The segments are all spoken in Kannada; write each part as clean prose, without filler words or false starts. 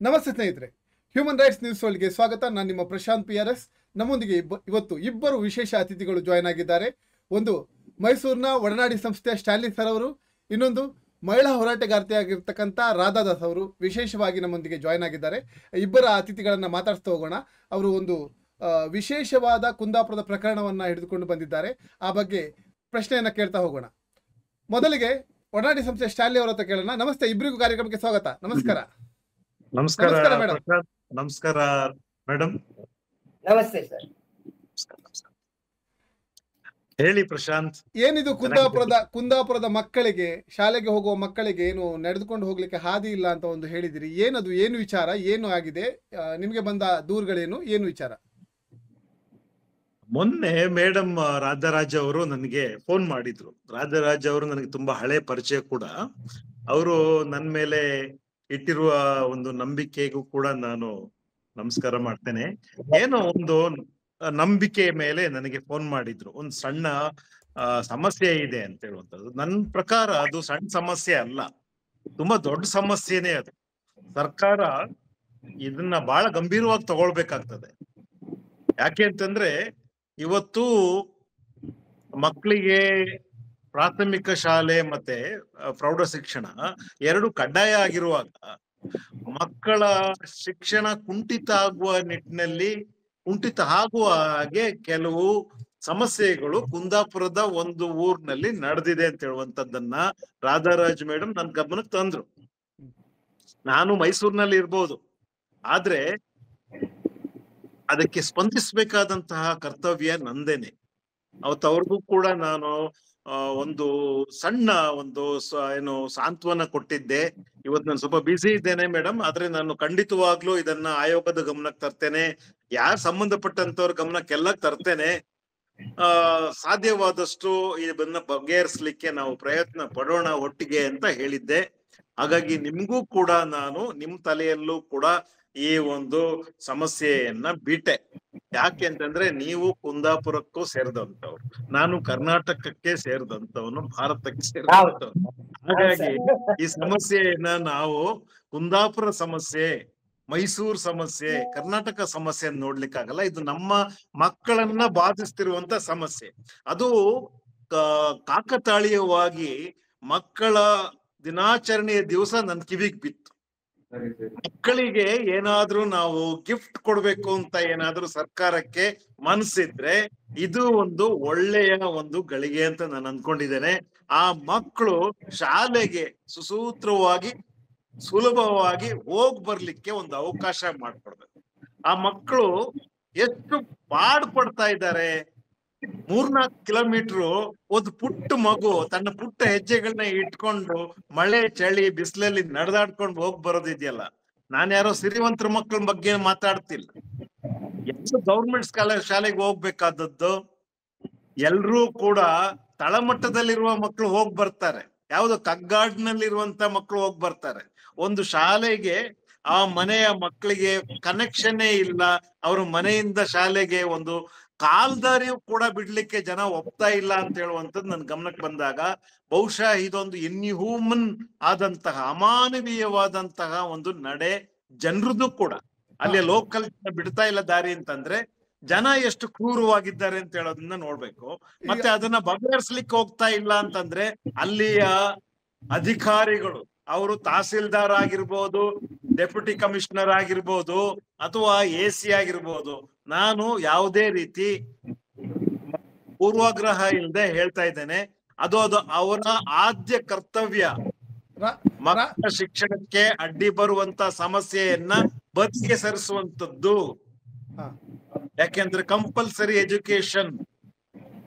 ನಮಸ್ತೆ ಸ್ನೇಹಿತರೆ, ಹ್ಯೂಮನ್ ರೈಟ್ಸ್ ನ್ಯೂಸ್ ವರ್ಲ್ಡ್ಗೆ ಸ್ವಾಗತ. ನಾನು ನಿಮ್ಮ ಪ್ರಶಾಂತ್ PRS. ನಮ್ಮೊಂದಿಗೆ ಇವತ್ತು ಇಬ್ಬರು ವಿಶೇಷ ಅತಿಥಿಗಳು ಜಾಯ್ನ್ ಆಗಿದ್ದಾರೆ. ಒಂದು ಮೈಸೂರಿನ ಒಡನಾಡಿ ಸಂಸ್ಥೆಯ ಸ್ಟಾನ್ಲಿ ಸರ್ ಅವರು, ಇನ್ನೊಂದು ಮಹಿಳಾ ಹೋರಾಟಗಾರ್ತಿಯಾಗಿರ್ತಕ್ಕಂಥ ರಾಧಾ ದಾಸ್ ಅವರು ವಿಶೇಷವಾಗಿ ನಮ್ಮೊಂದಿಗೆ ಜಾಯ್ನ್ ಆಗಿದ್ದಾರೆ. ಇಬ್ಬರ ಅತಿಥಿಗಳನ್ನು ಮಾತಾಡ್ಸ್ತಾ ಹೋಗೋಣ. ಅವರು ಒಂದು ವಿಶೇಷವಾದ ಕುಂದಾಪುರದ ಪ್ರಕರಣವನ್ನು ಹಿಡಿದುಕೊಂಡು ಬಂದಿದ್ದಾರೆ. ಆ ಬಗ್ಗೆ ಪ್ರಶ್ನೆಯನ್ನು ಕೇಳ್ತಾ ಹೋಗೋಣ. ಮೊದಲಿಗೆ ಒಡನಾಡಿ ಸಂಸ್ಥೆ ಸ್ಟಾನ್ಲಿ ಅವರ ಹತ್ರ ಕೇಳೋಣ. ನಮಸ್ತೆ, ಇಬ್ಬರಿಗೂ ಕಾರ್ಯಕ್ರಮಕ್ಕೆ ಸ್ವಾಗತ. ನಮಸ್ಕಾರ. ನಮಸ್ಕಾರ ಮೇಡಮ್. ನಮಸ್ಕಾರ ಮೇಡಮ್. ನಮಸ್ತೆ ಸರ್. ಹೇಳಿ ಪ್ರಶಾಂತ್. ಏನಿದು ಕುಂದಾಪುರದ ಮಕ್ಕಳಿಗೆ, ಶಾಲೆಗೆ ಹೋಗುವ ಮಕ್ಕಳಿಗೆ ಏನು ನಡೆದುಕೊಂಡು ಹೋಗ್ಲಿಕ್ಕೆ ಹಾದಿ ಇಲ್ಲ ಅಂತ ಒಂದು ಹೇಳಿದಿರಿ. ಏನದು, ಏನು ವಿಚಾರ, ಏನು ಆಗಿದೆ, ನಿಮಗೆ ಬಂದ ದೂರುಗಳೇನು, ಏನು ವಿಚಾರ? ಮೊನ್ನೆ ಮೇಡಮ್ ರಾಧಾರಾಜ್ ಅವರು ನನಗೆ ಫೋನ್ ಮಾಡಿದ್ರು. ರಾಧಾರಾಜ್ ಅವರು ನನಗೆ ತುಂಬಾ ಹಳೆ ಪರಿಚಯ ಕೂಡ. ಅವರು ನನ್ನ ಮೇಲೆ ಇಟ್ಟಿರುವ ಒಂದು ನಂಬಿಕೆಗೂ ಕೂಡ ನಾನು ನಮಸ್ಕಾರ ಮಾಡ್ತೇನೆ. ಏನೋ ಒಂದು ನಂಬಿಕೆ ಮೇಲೆ ನನಗೆ ಫೋನ್ ಮಾಡಿದ್ರು. ಒಂದು ಸಣ್ಣ ಸಮಸ್ಯೆ ಇದೆ ಅಂತ ಹೇಳುವಂಥದ್ದು. ನನ್ನ ಪ್ರಕಾರ ಅದು ಸಣ್ಣ ಸಮಸ್ಯೆ ಅಲ್ಲ, ತುಂಬಾ ದೊಡ್ಡ ಸಮಸ್ಯೆನೇ ಅದು. ಸರ್ಕಾರ ಇದನ್ನ ಬಹಳ ಗಂಭೀರವಾಗಿ ತಗೊಳ್ಬೇಕಾಗ್ತದೆ. ಯಾಕೆ ಅಂತಂದ್ರೆ ಇವತ್ತು ಮಕ್ಕಳಿಗೆ ಪ್ರಾಥಮಿಕ ಶಾಲೆ ಮತ್ತೆ ಪ್ರೌಢ ಶಿಕ್ಷಣ ಎರಡು ಕಡ್ಡಾಯ ಆಗಿರುವಾಗ ಮಕ್ಕಳ ಶಿಕ್ಷಣ ಕುಂಠಿತ ಆಗುವ ನಿಟ್ಟಿನಲ್ಲಿ ಕುಂಠಿತ ಆಗುವ ಹಾಗೆ ಕೆಲವು ಸಮಸ್ಯೆಗಳು ಕುಂದಾಪುರದ ಒಂದು ಊರಿನಲ್ಲಿ ನಡೆದಿದೆ ಅಂತ ಹೇಳುವಂತದ್ದನ್ನ ರಾಧಾರಾಜ್ ಮೇಡಮ್ ನನ್ನ ಗಮನಕ್ಕೆ ತಂದ್ರು. ನಾನು ಮೈಸೂರಿನಲ್ಲಿ ಇರ್ಬೋದು, ಆದ್ರೆ ಅದಕ್ಕೆ ಸ್ಪಂದಿಸಬೇಕಾದಂತಹ ಕರ್ತವ್ಯ ನಂದೇನೆ. ಅವ್ರಿಗೂ ಕೂಡ ನಾನು ಒಂದು ಸಣ್ಣ ಒಂದು ಏನು ಸಾಂತ್ವನ ಕೊಟ್ಟಿದ್ದೆ. ಇವತ್ತು ನಾನು ಸ್ವಲ್ಪ ಬ್ಯುಸಿ ಇದ್ದೇನೆ ಮೇಡಮ್, ಆದ್ರೆ ನಾನು ಖಂಡಿತವಾಗ್ಲೂ ಇದನ್ನ ಆಯೋಗದ ಗಮನಕ್ಕೆ ತರ್ತೇನೆ, ಯಾರು ಸಂಬಂಧಪಟ್ಟಂತವ್ರ ಗಮನಕ್ಕೆಲ್ಲ ತರ್ತೇನೆ. ಸಾಧ್ಯವಾದಷ್ಟು ಇದನ್ನ ಬಗೆಹರಿಸ್ಲಿಕ್ಕೆ ನಾವು ಪ್ರಯತ್ನ ಪಡೋಣ ಒಟ್ಟಿಗೆ ಅಂತ ಹೇಳಿದ್ದೆ. ಹಾಗಾಗಿ ನಿಮ್ಗೂ ಕೂಡ ನಾನು ನಿಮ್ ತಲೆಯಲ್ಲೂ ಕೂಡ ಈ ಒಂದು ಸಮಸ್ಯೆಯನ್ನ ಬಿಟ್ಟೆ. ಯಾಕೆ ಅಂತಂದ್ರೆ ನೀವು ಕುಂದಾಪುರಕ್ಕೂ ಸೇರಿದಂತವ್ರು, ನಾನು ಕರ್ನಾಟಕಕ್ಕೆ ಸೇರಿದಂತವನು, ಭಾರತಕ್ಕೆ ಸೇರಿದಂತವ್ನು. ಹಾಗಾಗಿ ಈ ಸಮಸ್ಯೆಯನ್ನ ನಾವು ಕುಂದಾಪುರ ಸಮಸ್ಯೆ, ಮೈಸೂರು ಸಮಸ್ಯೆ, ಕರ್ನಾಟಕ ಸಮಸ್ಯೆ ನೋಡ್ಲಿಕ್ಕಾಗಲ್ಲ. ಇದು ನಮ್ಮ ಮಕ್ಕಳನ್ನ ಬಾಧಿಸ್ತಿರುವಂತ ಸಮಸ್ಯೆ. ಅದು ಕಾಕತಾಳೀಯವಾಗಿ ಮಕ್ಕಳ ದಿನಾಚರಣೆಯ ದಿವಸ ನನ್ ಕಿವಿಗ್ ಬಿತ್ತು. ಮಕ್ಕಳಿಗೆ ಏನಾದ್ರೂ ನಾವು ಗಿಫ್ಟ್ ಕೊಡ್ಬೇಕು ಅಂತ ಏನಾದ್ರೂ ಸರ್ಕಾರಕ್ಕೆ ಮನಸ್ಸಿದ್ರೆ ಇದು ಒಂದು ಒಳ್ಳೆಯ ಒಂದು ಗಳಿಗೆ ಅಂತ ನಾನು ಅನ್ಕೊಂಡಿದ್ದೇನೆ. ಆ ಮಕ್ಕಳು ಶಾಲೆಗೆ ಸುಸೂತ್ರವಾಗಿ ಸುಲಭವಾಗಿ ಹೋಗ್ ಬರ್ಲಿಕ್ಕೆ ಒಂದು ಅವಕಾಶ ಮಾಡ್ಕೊಡ್ಬೇಕು. ಆ ಮಕ್ಕಳು ಎಷ್ಟು ಪಡ್ತಾ ಇದ್ದಾರೆ. 3-4 ಕಿಲೋಮೀಟರ್ ಒಂದು ಪುಟ್ಟ ಮಗು ತನ್ನ ಪುಟ್ಟ ಹೆಜ್ಜೆಗಳನ್ನ ಇಟ್ಕೊಂಡು ಮಳೆ ಚಳಿ ಬಿಸಿಲಲ್ಲಿ ನಡೆದಾಡ್ಕೊಂಡು ಹೋಗ್ ಬರೋದಿದೆಯಲ್ಲ. ನಾನು ಯಾರೋ ಸಿರಿವಂತರ ಮಕ್ಕಳ ಬಗ್ಗೆ ಮಾತಾಡ್ತಿಲ್ಲ. ಎಷ್ಟು ಗೌರ್ಮೆಂಟ್ ಶಾಲೆಗೆ ಹೋಗ್ಬೇಕಾದದ್ದು. ಎಲ್ರೂ ಕೂಡ ತಳಮಟ್ಟದಲ್ಲಿರುವ ಮಕ್ಕಳು ಹೋಗ್ ಬರ್ತಾರೆ, ಯಾವ್ದು ಕಗ್ಗಾಡ್ನಲ್ಲಿರುವಂತ ಮಕ್ಕಳು ಹೋಗ್ ಬರ್ತಾರೆ. ಒಂದು ಶಾಲೆಗೆ ಆ ಮನೆಯ ಮಕ್ಕಳಿಗೆ ಕನೆಕ್ಷನ್ನೇ ಇಲ್ಲ. ಅವ್ರ ಮನೆಯಿಂದ ಶಾಲೆಗೆ ಒಂದು ಕಾಲ್ದಾರಿಯೂ ಕೂಡ ಬಿಡ್ಲಿಕ್ಕೆ ಜನ ಒಪ್ತಾ ಇಲ್ಲ ಅಂತ ಹೇಳುವಂಥದ್ದು ನನ್ ಗಮನಕ್ಕೆ ಬಂದಾಗ ಬಹುಶಃ ಇದೊಂದು ಇನ್ಹ್ಯೂಮನ್ ಆದಂತಹ ಅಮಾನವೀಯವಾದಂತಹ ಒಂದು ನಡೆ ಜನರದ್ದು ಕೂಡ. ಅಲ್ಲಿ ಲೋಕಲ್ ಬಿಡ್ತಾ ಇಲ್ಲ ದಾರಿ ಅಂತಂದ್ರೆ ಜನ ಎಷ್ಟು ಕ್ರೂರವಾಗಿದ್ದಾರೆ ಅಂತ ಹೇಳೋದನ್ನ ನೋಡ್ಬೇಕು. ಮತ್ತೆ ಅದನ್ನ ಬಗೆಹರಿಸ್ಲಿಕ್ಕೆ ಹೋಗ್ತಾ ಇಲ್ಲ ಅಂತಂದ್ರೆ ಅಲ್ಲಿಯ ಅಧಿಕಾರಿಗಳು, ಅವರು ತಹಸೀಲ್ದಾರ್ ಆಗಿರ್ಬೋದು, ಡೆಪ್ಯೂಟಿ ಕಮಿಷನರ್ ಆಗಿರ್ಬೋದು, ಅಥವಾ AC ಆಗಿರ್ಬೋದು, ನಾನು ಯಾವುದೇ ರೀತಿ ಪೂರ್ವಾಗ್ರಹ ಇಲ್ಲದೆ ಹೇಳ್ತಾ ಇದ್ದೇನೆ, ಅದು ಅವರ ಆದ್ಯ ಕರ್ತವ್ಯ. ಮಕ್ಕಳ ಶಿಕ್ಷಣಕ್ಕೆ ಅಡ್ಡಿ ಬರುವಂತ ಸಮಸ್ಯೆಯನ್ನ ಬದಿಗೆ ಸರಿಸುವಂತದ್ದು. ಯಾಕೆಂದ್ರೆ compulsory education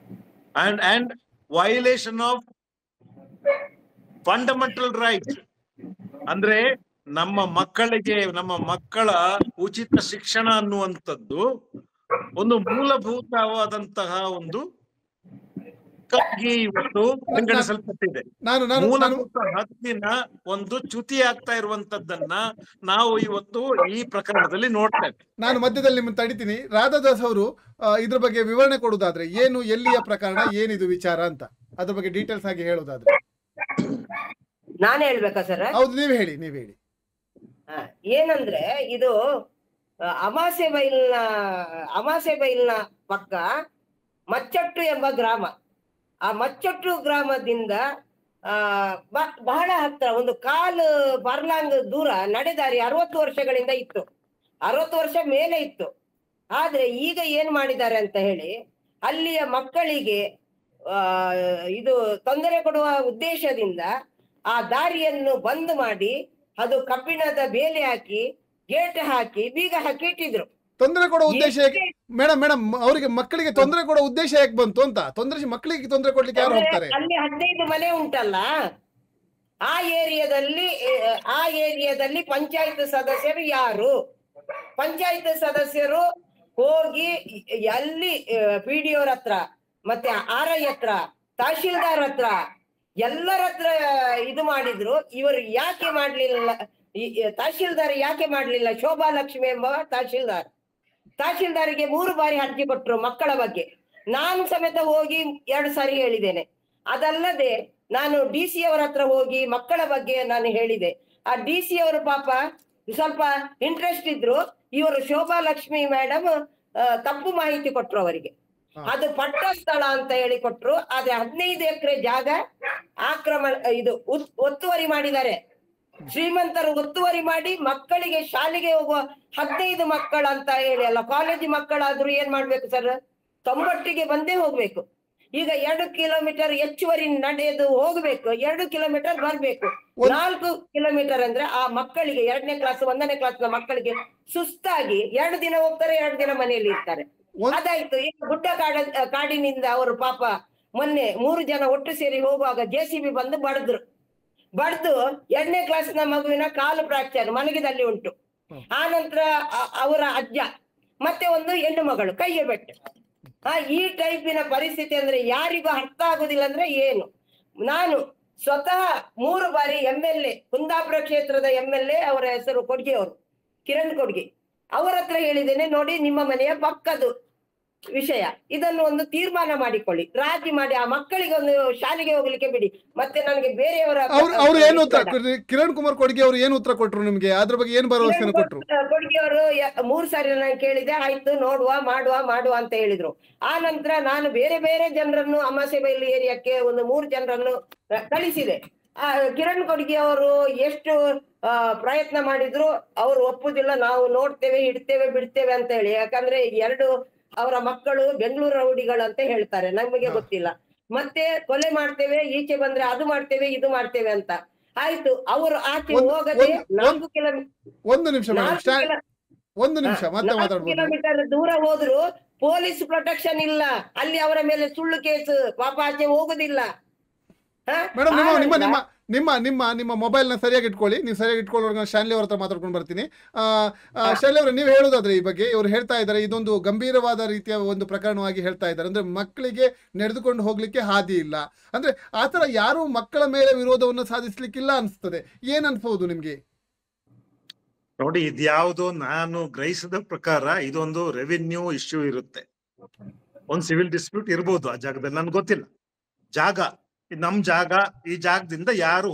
and violation of fundamental right ಅಂದ್ರೆ ನಮ್ಮ ಮಕ್ಕಳಿಗೆ, ನಮ್ಮ ಮಕ್ಕಳ ಉಚಿತ ಶಿಕ್ಷಣ ಅನ್ನುವಂಥದ್ದು ಒಂದು ಮೂಲಭೂತವಾದಂತಹ ಒಂದು ಇವತ್ತು ಪರಿಗಣಿಸಲ್ಪಟ್ಟಿದೆ. ಮೂಲಭೂತ ಹಕ್ಕಿನ ಒಂದು ಚ್ಯುತಿ ಆಗ್ತಾ ಇರುವಂತದ್ದನ್ನ ನಾವು ಇವತ್ತು ಈ ಪ್ರಕರಣದಲ್ಲಿ ನೋಡ್ತೇವೆ. ನಾನು ಮಧ್ಯದಲ್ಲಿ ನಿಮ್ಮನ್ನು ತಡಿತೀನಿ. ರಾಧಾದಾಸ್ ಅವರು ಇದ್ರ ಬಗ್ಗೆ ವಿವರಣೆ ಕೊಡುವುದಾದ್ರೆ, ಏನು, ಎಲ್ಲಿಯ ಪ್ರಕರಣ, ಏನಿದು ವಿಚಾರ ಅಂತ ಅದ್ರ ಬಗ್ಗೆ ಡೀಟೇಲ್ಸ್ ಆಗಿ ಹೇಳೋದಾದ್ರೆ. ನಾನು ಹೇಳ್ಬೇಕಾ ಸರ್? ಹೌದು, ನೀವ್ ಹೇಳಿ. ಏನಂದ್ರೆ ಇದು ಅಮಾಸೆ ಬೈಲ್ನ ಪಕ್ಕ ಮಚ್ಚಟ್ಟು ಎಂಬ ಗ್ರಾಮ. ಆ ಮಚ್ಚಟ್ಟು ಗ್ರಾಮದಿಂದ ಬಹಳ ಹತ್ರ, ಒಂದು ಕಾಲು ಬರ್ಲಾಂಗ್ ದೂರ ನಡೆದಾರಿ 60 ವರ್ಷಗಳಿಂದ ಇತ್ತು, 60 ವರ್ಷ ಮೇಲೆ ಇತ್ತು. ಆದ್ರೆ ಈಗ ಏನ್ ಮಾಡಿದ್ದಾರೆ ಅಂತ ಹೇಳಿ, ಅಲ್ಲಿಯ ಮಕ್ಕಳಿಗೆ ಇದು ತೊಂದರೆ ಕೊಡುವ ಉದ್ದೇಶದಿಂದ ಆ ದಾರಿಯನ್ನು ಬಂದ್ ಮಾಡಿ, ಅದು ಕಬ್ಬಿಣದ ಬೇಲಿ ಹಾಕಿ, ಗೇಟ್ ಹಾಕಿ, ಬೀಗ ಹಾಕಿ ಇಟ್ಟಿದ್ರು. ತೊಂದರೆ ಕೊಡೋ ಉದ್ದೇಶ ಮೇಡಮ್ ಅವರಿಗೆ ಮಕ್ಕಳಿಗೆ ತೊಂದರೆ ಕೊಡೋ ಉದ್ದೇಶ ಯಾಕೆ ಬಂತು ಅಂತ? ಮಕ್ಕಳಿಗೆ ತೊಂದರೆ ಕೊಡ್ಲಿಕ್ಕೆ ಯಾರು ಹೋಗ್ತಾರೆ? ಅಲ್ಲಿ 15 ಮನೆ ಉಂಟಲ್ಲ, ಆ ಏರಿಯಾದಲ್ಲಿ ಪಂಚಾಯತ್ ಸದಸ್ಯರು ಯಾರು? ಪಂಚಾಯತ್ ಸದಸ್ಯರು ಹೋಗಿ ಅಲ್ಲಿ PDO ಹತ್ರ, ಮತ್ತೆ RI ಹತ್ರ, ತಹಶೀಲ್ದಾರ್ ಹತ್ರ, ಎಲ್ಲರ ಹತ್ರ ಇದು ಮಾಡಿದ್ರು. ಇವರು ಯಾಕೆ ಮಾಡ್ಲಿಲ್ಲ? ತಹಶೀಲ್ದಾರ್ ಯಾಕೆ ಮಾಡ್ಲಿಲ್ಲ? ಶೋಭಾ ಲಕ್ಷ್ಮಿ ಎಂಬ ತಹಶೀಲ್ದಾರಿಗೆ 3 ಬಾರಿ ಅರ್ಜಿ ಕೊಟ್ರು ಮಕ್ಕಳ ಬಗ್ಗೆ. ನಾನು ಸಮೇತ ಹೋಗಿ 2 ಸಾರಿ ಹೇಳಿದ್ದೇನೆ. ಅದಲ್ಲದೆ ನಾನು DC ಅವರ ಹತ್ರ ಹೋಗಿ ಮಕ್ಕಳ ಬಗ್ಗೆ ನಾನು ಹೇಳಿದೆ. ಆ DC ಅವರು ಪಾಪ ಸ್ವಲ್ಪ ಇಂಟ್ರೆಸ್ಟ್ ಇದ್ರು. ಇವರು ಶೋಭಾ ಲಕ್ಷ್ಮಿ ಮೇಡಮ್ ತಪ್ಪು ಮಾಹಿತಿ ಕೊಟ್ರು ಅವರಿಗೆ. ಅದು ಪಟ್ಟ ಸ್ಥಳ ಅಂತ ಹೇಳಿ ಕೊಟ್ರು. ಆದ್ರೆ 15 ಎಕರೆ ಜಾಗ ಇದು ಒತ್ತುವರಿ ಮಾಡಿದ್ದಾರೆ. ಶ್ರೀಮಂತರು ಒತ್ತುವರಿ ಮಾಡಿ ಮಕ್ಕಳಿಗೆ ಶಾಲೆಗೆ ಹೋಗುವ 15 ಮಕ್ಕಳು ಅಂತ ಹೇಳಿ ಅಲ್ಲ, ಕಾಲೇಜ್ ಮಕ್ಕಳಾದ್ರೂ ಏನ್ ಮಾಡ್ಬೇಕು ಸರ್? 90ಗೆ ಬಂದೇ ಹೋಗ್ಬೇಕು. ಈಗ 2 ಕಿಲೋಮೀಟರ್ ಹೆಚ್ಚುವರಿ ನಡೆದು ಹೋಗ್ಬೇಕು, 2 ಕಿಲೋಮೀಟರ್ ಬರ್ಬೇಕು. 4 ಕಿಲೋಮೀಟರ್ ಅಂದ್ರೆ ಆ ಮಕ್ಕಳಿಗೆ 2ನೇ ಕ್ಲಾಸ್ 1ನೇ ಕ್ಲಾಸ್ನ ಮಕ್ಕಳಿಗೆ ಸುಸ್ತಾಗಿ 2 ದಿನ ಹೋಗ್ತಾರೆ, 2 ದಿನ ಮನೆಯಲ್ಲಿ ಇರ್ತಾರೆ. ಅದಾಯ್ತು. ಈಗ ಗುಡ್ಡ ಕಾಡಿನಿಂದ ಅವರು ಪಾಪ ಮೊನ್ನೆ 3 ಜನ ಒಟ್ಟು ಸೇರಿ ಹೋಗುವಾಗ JCB ಬಂದು ಬಡ್ದು 2ನೇ ಕ್ಲಾಸ್ನ ಮಗುವಿನ ಕಾಲು ಫ್ರಾಕ್ಚರ್ ಮಲಗಿದಲ್ಲಿ ಉಂಟು. ಆ ನಂತರ ಅವರ ಅಜ್ಜ, ಮತ್ತೆ ಒಂದು ಹೆಣ್ಣು ಮಗಳು ಕೈಗೆ ಬೆಟ್ಟು. ಈ ಟೈಪಿನ ಪರಿಸ್ಥಿತಿ ಅಂದ್ರೆ ಯಾರಿಗೂ ಅರ್ಥ ಆಗುದಿಲ್ಲ. ಅಂದ್ರೆ ಏನು? ನಾನು ಸ್ವತಃ 3 ಬಾರಿ MLA, ಕುಂದಾಪುರ ಕ್ಷೇತ್ರದ MLA, ಅವರ ಹೆಸರು ಕೊಡ್ಗೆ, ಅವರು ಕಿರಣ್ ಕೊಡ್ಗೆ, ಅವರ ಹತ್ರ ಹೇಳಿದ್ದೇನೆ, ನೋಡಿ ನಿಮ್ಮ ಮನೆಯ ಪಕ್ಕದು ವಿಷಯ, ಇದನ್ನು ಒಂದು ತೀರ್ಮಾನ ಮಾಡಿಕೊಳ್ಳಿ, ರಾಜಿ ಮಾಡಿ ಆ ಮಕ್ಕಳಿಗೆ ಒಂದು ಶಾಲೆಗೆ ಹೋಗ್ಲಿಕ್ಕೆ ಬಿಡಿ. ಮತ್ತೆ ನನಗೆ ಬೇರೆಯವರ ಅವ್ರು ಏನು ಉತ್ತರ, ಕಿರಣ್ ಕುಮಾರ್ ಕೊಡ್ಗೆ ಅವರು ಏನು ಉತ್ತರ ಕೊಟ್ರು ನಿಮ್ಗೆ? ಅದ್ರ ಬಗ್ಗೆ ಏನು ಭರವಸೆ ಕೊಟ್ರು? ಕೊಡ್ಗೆ ಅವರು 3 ಸಾರಿ ನಾನು ಕೇಳಿದೆ, ಆಯ್ತು ನೋಡುವ ಮಾಡುವ ಅಂತ ಹೇಳಿದ್ರು. ಆ ನಂತರ ನಾನು ಬೇರೆ ಬೇರೆ ಜನರನ್ನು ಅಮಾಸೆಬೈಲು ಏರಿಯಾಕ್ಕೆ ಒಂದು 3 ಜನರನ್ನು ಕಳಿಸಿದೆ. ಕಿರಣ್ ಕೊಡ್ಗೆ ಅವರು ಎಷ್ಟು ಪ್ರಯತ್ನ ಮಾಡಿದ್ರು, ಅವರು ಒಪ್ಪುದಿಲ್ಲ, ನಾವು ನೋಡ್ತೇವೆ, ಇಡ್ತೇವೆ, ಬಿಡ್ತೇವೆ ಅಂತ ಹೇಳಿ. ಯಾಕಂದ್ರೆ 2 ಅವರ ಮಕ್ಕಳು ಬೆಂಗಳೂರು ರೌಡಿಗಳು ಅಂತ ಹೇಳ್ತಾರೆ, ನಮಗೆ ಗೊತ್ತಿಲ್ಲ. ಮತ್ತೆ ಕೊಲೆ ಮಾಡ್ತೇವೆ, ಈಚೆ ಬಂದ್ರೆ ಅದು ಮಾಡ್ತೇವೆ, ಇದು ಮಾಡ್ತೇವೆ ಅಂತ. ಆಯ್ತು, ಅವರು ಆಚೆ ಹೋಗದೆ 4 ಕಿಲೋಮೀಟರ್ ದೂರ ಹೋದ್ರು ಪೊಲೀಸ್ ಪ್ರೊಟೆಕ್ಷನ್ ಇಲ್ಲ. ಅಲ್ಲಿ ಅವರ ಮೇಲೆ ಸುಳ್ಳು ಕೇಸು, ಪಾಪ ಆಚೆ ಹೋಗುದಿಲ್ಲ. ಮೇಡಮ್ ನಿಮ್ಮ ಮೊಬೈಲ್ ನ ಸರಿಯಾಗಿ ಇಟ್ಕೊಳ್ಳಿ. ನೀವು ಸರಿಯಾಗಿ ಇಟ್ಕೊಳ್ಳೋವಾಗ ಶಾನ್ಲಿ ಅವ್ರ ಹತ್ರ ಮಾತಾಡ್ಕೊಂಡು ಬರ್ತೀನಿ. ಶಾನ್ಲಿ ಅವರು, ನೀವು ಹೇಳೋದಾದ್ರೆ ಈ ಬಗ್ಗೆ ಇವರು ಹೇಳ್ತಾ ಇದ್ದಾರೆ, ಇದೊಂದು ಗಂಭೀರವಾದ ರೀತಿಯ ಒಂದು ಪ್ರಕರಣವಾಗಿ ಹೇಳ್ತಾ ಇದ್ದಾರೆ. ಅಂದ್ರೆ ಮಕ್ಕಳಿಗೆ ನಡೆದುಕೊಂಡು ಹೋಗ್ಲಿಕ್ಕೆ ಹಾದಿ ಇಲ್ಲ ಅಂದ್ರೆ ಆತರ ಯಾರು ಮಕ್ಕಳ ಮೇಲೆ ವಿರೋಧವನ್ನು ಸಾಧಿಸ್ಲಿಕ್ಕಿಲ್ಲ ಅನ್ಸ್ತದೆ. ಏನ್ ಅನ್ಸ್ಬೋದು ನಿಮ್ಗೆ? ನೋಡಿ, ಇದ್ಯಾವುದು ನಾನು ಗ್ರಹಿಸಿದ ಪ್ರಕಾರ ಇದೊಂದು ರೆವಿನ್ಯೂ ಇಶ್ಯೂ ಇರುತ್ತೆ, ಒಂದು ಸಿವಿಲ್ ಡಿಸ್ಪ್ಯೂಟ್ ಇರ್ಬೋದು ಆ ಜಾಗದಲ್ಲಿ, ನನ್ಗೆ ಗೊತ್ತಿಲ್ಲ. ಜಾಗ ನಮ್ ಜಾಗ, ಈ ಜಾಗದಿಂದ ಯಾರು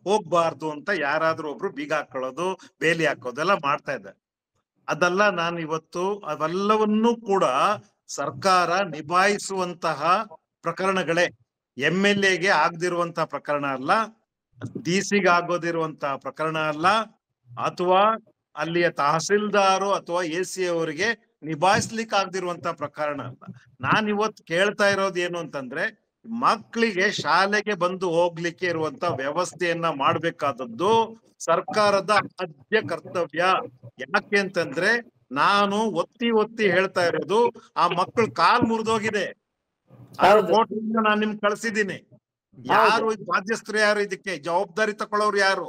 ಹೋಗ್ಬಾರ್ದು ಅಂತ ಯಾರಾದ್ರೂ ಒಬ್ರು ಬೀಗ ಹಾಕೊಳ್ಳೋದು, ಬೇಲಿ ಹಾಕೋದೆಲ್ಲ ಮಾಡ್ತಾ ಇದ್ದಾರೆ. ಅದೆಲ್ಲ ನಾನು ಇವತ್ತು ಅವೆಲ್ಲವನ್ನೂ ಕೂಡ ಸರ್ಕಾರ ನಿಭಾಯಿಸುವಂತಹ ಪ್ರಕರಣಗಳೇ. MLAಗೆ ಆಗದಿರುವಂತಹ ಪ್ರಕರಣ ಅಲ್ಲ, DC ಗೆ ಆಗೋದಿರುವಂತಹ ಪ್ರಕರಣ ಅಲ್ಲ, ಅಥವಾ ಅಲ್ಲಿಯ ತಹಸೀಲ್ದಾರು ಅಥವಾ AC ಅವರಿಗೆ ನಿಭಾಯಿಸ್ಲಿಕ್ಕೆ ಆಗದಿರುವಂತಹ ಪ್ರಕರಣ ಅಲ್ಲ. ನಾನ್ ಇವತ್ತು ಕೇಳ್ತಾ ಇರೋದು ಏನು ಅಂತಂದ್ರೆ, ಮಕ್ಕಳಿಗೆ ಶಾಲೆಗೆ ಬಂದು ಹೋಗ್ಲಿಕ್ಕೆ ಇರುವಂತ ವ್ಯವಸ್ಥೆಯನ್ನ ಮಾಡ್ಬೇಕಾದದ್ದು ಸರ್ಕಾರದ ಆದ್ಯ ಕರ್ತವ್ಯ. ಯಾಕೆ ಅಂತಂದ್ರೆ ನಾನು ಒತ್ತಿ ಹೇಳ್ತಾ ಇರೋದು, ಆ ಮಕ್ಕಳು ಕಾಲ್ ಮುರಿದೋಗಿದೆ, ನಾನು ನಿಮ್ಗೆ ಕಳ್ಸಿದ್ದೀನಿ. ಯಾರು ಬಾಧ್ಯಸ್ಥರು ಯಾರು? ಇದಕ್ಕೆ ಜವಾಬ್ದಾರಿ ತಕೊಳ್ಳೋರು ಯಾರು?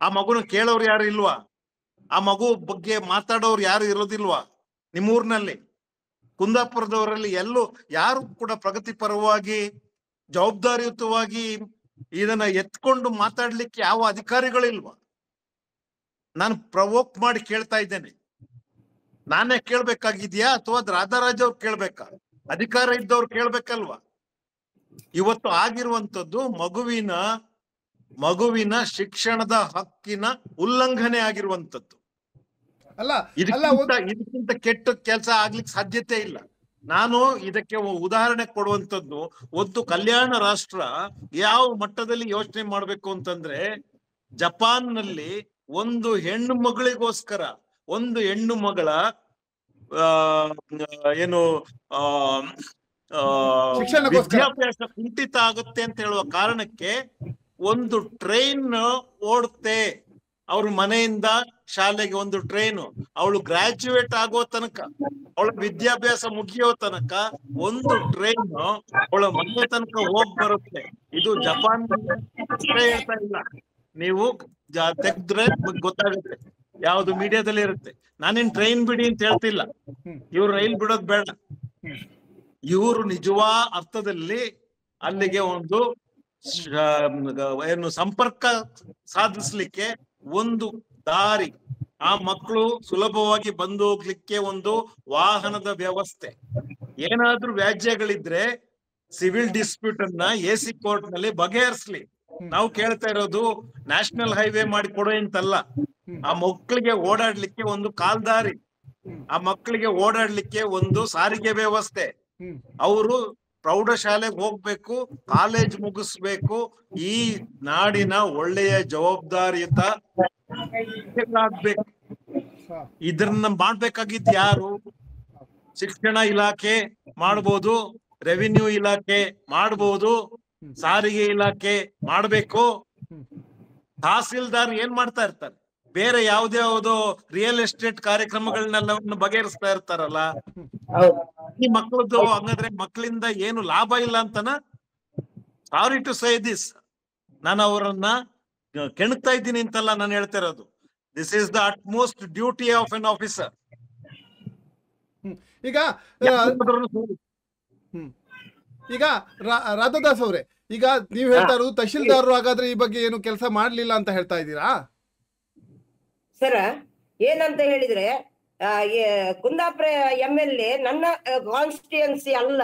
ಆ ಮಗುನ ಕೇಳೋರು ಯಾರು ಇಲ್ವಾ? ಆ ಮಗು ಬಗ್ಗೆ ಮಾತಾಡೋರು ಯಾರು ಇರೋದಿಲ್ವಾ ನಿಮ್ಮೂರ್ನಲ್ಲಿ? ಕುಂದಾಪುರದವರಲ್ಲಿ ಎಲ್ಲೂ ಯಾರು ಕೂಡ ಪ್ರಗತಿ ಪರವಾಗಿ ಜವಾಬ್ದಾರಿಯುತವಾಗಿ ಇದನ್ನ ಎತ್ಕೊಂಡು ಮಾತಾಡ್ಲಿಕ್ಕೆ ಯಾವ ಅಧಿಕಾರಿಗಳಿಲ್ವಾ? ನಾನು ಪ್ರವೋಕ್ ಮಾಡಿ ಕೇಳ್ತಾ ಇದ್ದೇನೆ. ನಾನೇ ಕೇಳ್ಬೇಕಾಗಿದ್ಯಾ ಅಥವಾ ರಾಧಾರಾಜ್ ಅವ್ರು ಕೇಳ್ಬೇಕಾ? ಅಧಿಕಾರ ಇದ್ದವ್ರು ಕೇಳ್ಬೇಕಲ್ವಾ? ಇವತ್ತು ಆಗಿರುವಂತದ್ದು ಮಗುವಿನ ಮಗುವಿನ ಶಿಕ್ಷಣದ ಹಕ್ಕಿನ ಉಲ್ಲಂಘನೆ ಆಗಿರುವಂತದ್ದು. ಅಲ್ಲ ಇದಕ್ಕಿಂತ ಕೆಟ್ಟ ಕೆಲಸ ಆಗ್ಲಿಕ್ಕೆ ಸಾಧ್ಯತೆ ಇಲ್ಲ. ನಾನು ಇದಕ್ಕೆ ಉದಾಹರಣೆ ಕೊಡುವಂತದ್ದು, ಒಂದು ಕಲ್ಯಾಣ ರಾಷ್ಟ್ರ ಯಾವ ಮಟ್ಟದಲ್ಲಿ ಯೋಚನೆ ಮಾಡ್ಬೇಕು ಅಂತಂದ್ರೆ, ಜಪಾನ್ ನಲ್ಲಿ ಒಂದು ಹೆಣ್ಣು ಮಗಳಿಗೋಸ್ಕರ ಒಂದು ಹೆಣ್ಣು ಮಗಳ ಏನು ವಿದ್ಯಾಭ್ಯಾಸ ಕುಂಠಿತ ಆಗುತ್ತೆ ಅಂತ ಹೇಳುವ ಕಾರಣಕ್ಕೆ ಒಂದು ಟ್ರೈನ್ ಓಡುತ್ತೆ ಅವ್ರ ಮನೆಯಿಂದ ಶಾಲೆಗೆ. ಒಂದು ಟ್ರೈನು ಅವಳು ಗ್ರಾಜ್ಯುಯೇಟ್ ಆಗೋ ತನಕ, ಅವಳ ವಿದ್ಯಾಭ್ಯಾಸ ಮುಗಿಯೋ ತನಕ ಒಂದು ಟ್ರೈನ್ ಅವಳ ಮನೆ ತನಕ ಹೋಗ್ ಬರುತ್ತೆ. ಇದು ಜಪಾನ್ ಹೇಳ್ತಾ ಇಲ್ಲ, ನೀವು ತೆಗ್ದ್ರೆ ಗೊತ್ತಾಗುತ್ತೆ, ಯಾವ್ದು ಮೀಡಿಯಾದಲ್ಲಿ ಇರುತ್ತೆ. ನಾನೇನ್ ಟ್ರೈನ್ ಬಿಡಿ ಅಂತ ಹೇಳ್ತಿಲ್ಲ, ಇವ್ರು ರೈಲ್ ಬಿಡೋದ್ ಬೇಡ. ಇವರು ನಿಜವಾ ಅರ್ಥದಲ್ಲಿ ಅಲ್ಲಿಗೆ ಒಂದು ಏನು ಸಂಪರ್ಕ ಸಾಧಿಸ್ಲಿಕ್ಕೆ ಒಂದು ದಾರಿ, ಆ ಮಕ್ಕಳು ಸುಲಭವಾಗಿ ಬಂದು ಹೋಗ್ಲಿಕ್ಕೆ ಒಂದು ವಾಹನದ ವ್ಯವಸ್ಥೆ. ಏನಾದ್ರೂ ವ್ಯಾಜ್ಯಗಳಿದ್ರೆ ಸಿವಿಲ್ ಡಿಸ್ಪ್ಯೂಟ್ ಅನ್ನ AC ಕೋರ್ಟ್ ನಲ್ಲಿ ಬಗೆಹರಿಸ್ಲಿ. ನಾವು ಕೇಳ್ತಾ ಇರೋದು ನ್ಯಾಷನಲ್ ಹೈವೇ ಮಾಡಿ ಕೊಡೋ ಅಂತಲ್ಲ, ಆ ಮಕ್ಕಳಿಗೆ ಓಡಾಡ್ಲಿಕ್ಕೆ ಒಂದು ಕಾಲ್ದಾರಿ, ಆ ಮಕ್ಕಳಿಗೆ ಓಡಾಡ್ಲಿಕ್ಕೆ ಒಂದು ಸಾರಿಗೆ ವ್ಯವಸ್ಥೆ. ಅವರು ಪ್ರೌಢಶಾಲೆಗೆ ಹೋಗ್ಬೇಕು, ಕಾಲೇಜ್ ಮುಗಿಸ್ಬೇಕು. ಈ ನಾಡಿನ ಒಳ್ಳೆಯ ಜವಾಬ್ದಾರಿಯುತ ಆಗ್ಬೇಕು. ಇದನ್ನ ಮಾಡ್ಬೇಕಾಗಿದ್ ಯಾರು? ಶಿಕ್ಷಣ ಇಲಾಖೆ ಮಾಡ್ಬೋದು, ರೆವಿನ್ಯೂ ಇಲಾಖೆ ಮಾಡ್ಬೋದು, ಸಾರಿಗೆ ಇಲಾಖೆ ಮಾಡ್ಬೇಕು. ತಹಸೀಲ್ದಾರ್ ಏನ್ ಮಾಡ್ತಾ ಇರ್ತಾರೆ? ಬೇರೆ ಯಾವ್ದ್ಯಾವ್ದೋ ರಿಯಲ್ ಎಸ್ಟೇಟ್ ಕಾರ್ಯಕ್ರಮಗಳನ್ನೆಲ್ಲ ಬಗೆಹರಿಸ್ತಾ ಇರ್ತಾರಲ್ಲ. ಈ ಮಕ್ಕಳದ್ದು ಹಂಗಾದ್ರೆ ಮಕ್ಕಳಿಂದ ಏನು ಲಾಭ ಇಲ್ಲ ಅಂತನ? ಸಾರಿ ಟು ಸೇ ದಿಸ್, ನಾನು ಅವರನ್ನ ಕೆಣಕ್ತಾ ಇದ್ದೀನಿ ಅಂತಲ್ಲ ನಾನು ಹೇಳ್ತಾ ಇರೋದು. This is the utmost duty of N officer. ಈಗ ಈಗ ರಾಧಾದಾಸ್ ಅವರೇ, ಈಗ ನೀವು ಹೇಳ್ತಾ ಇರೋದು ತಹಶೀಲ್ದಾರರು ಹಾಗಾದ್ರೆ ಈ ಬಗ್ಗೆ ಏನು ಕೆಲಸ ಮಾಡ್ಲಿಲ್ಲ ಅಂತ ಹೇಳ್ತಾ ಇದ್ದೀರಾ? ಸರ ಏನಂತ ಹೇಳಿದ್ರೆ, ಕುಂದಾಪುರ MLA ನನ್ನ ಕಾನ್ಸ್ಟಿಟ್ಯೂನ್ಸಿ ಅಲ್ಲ,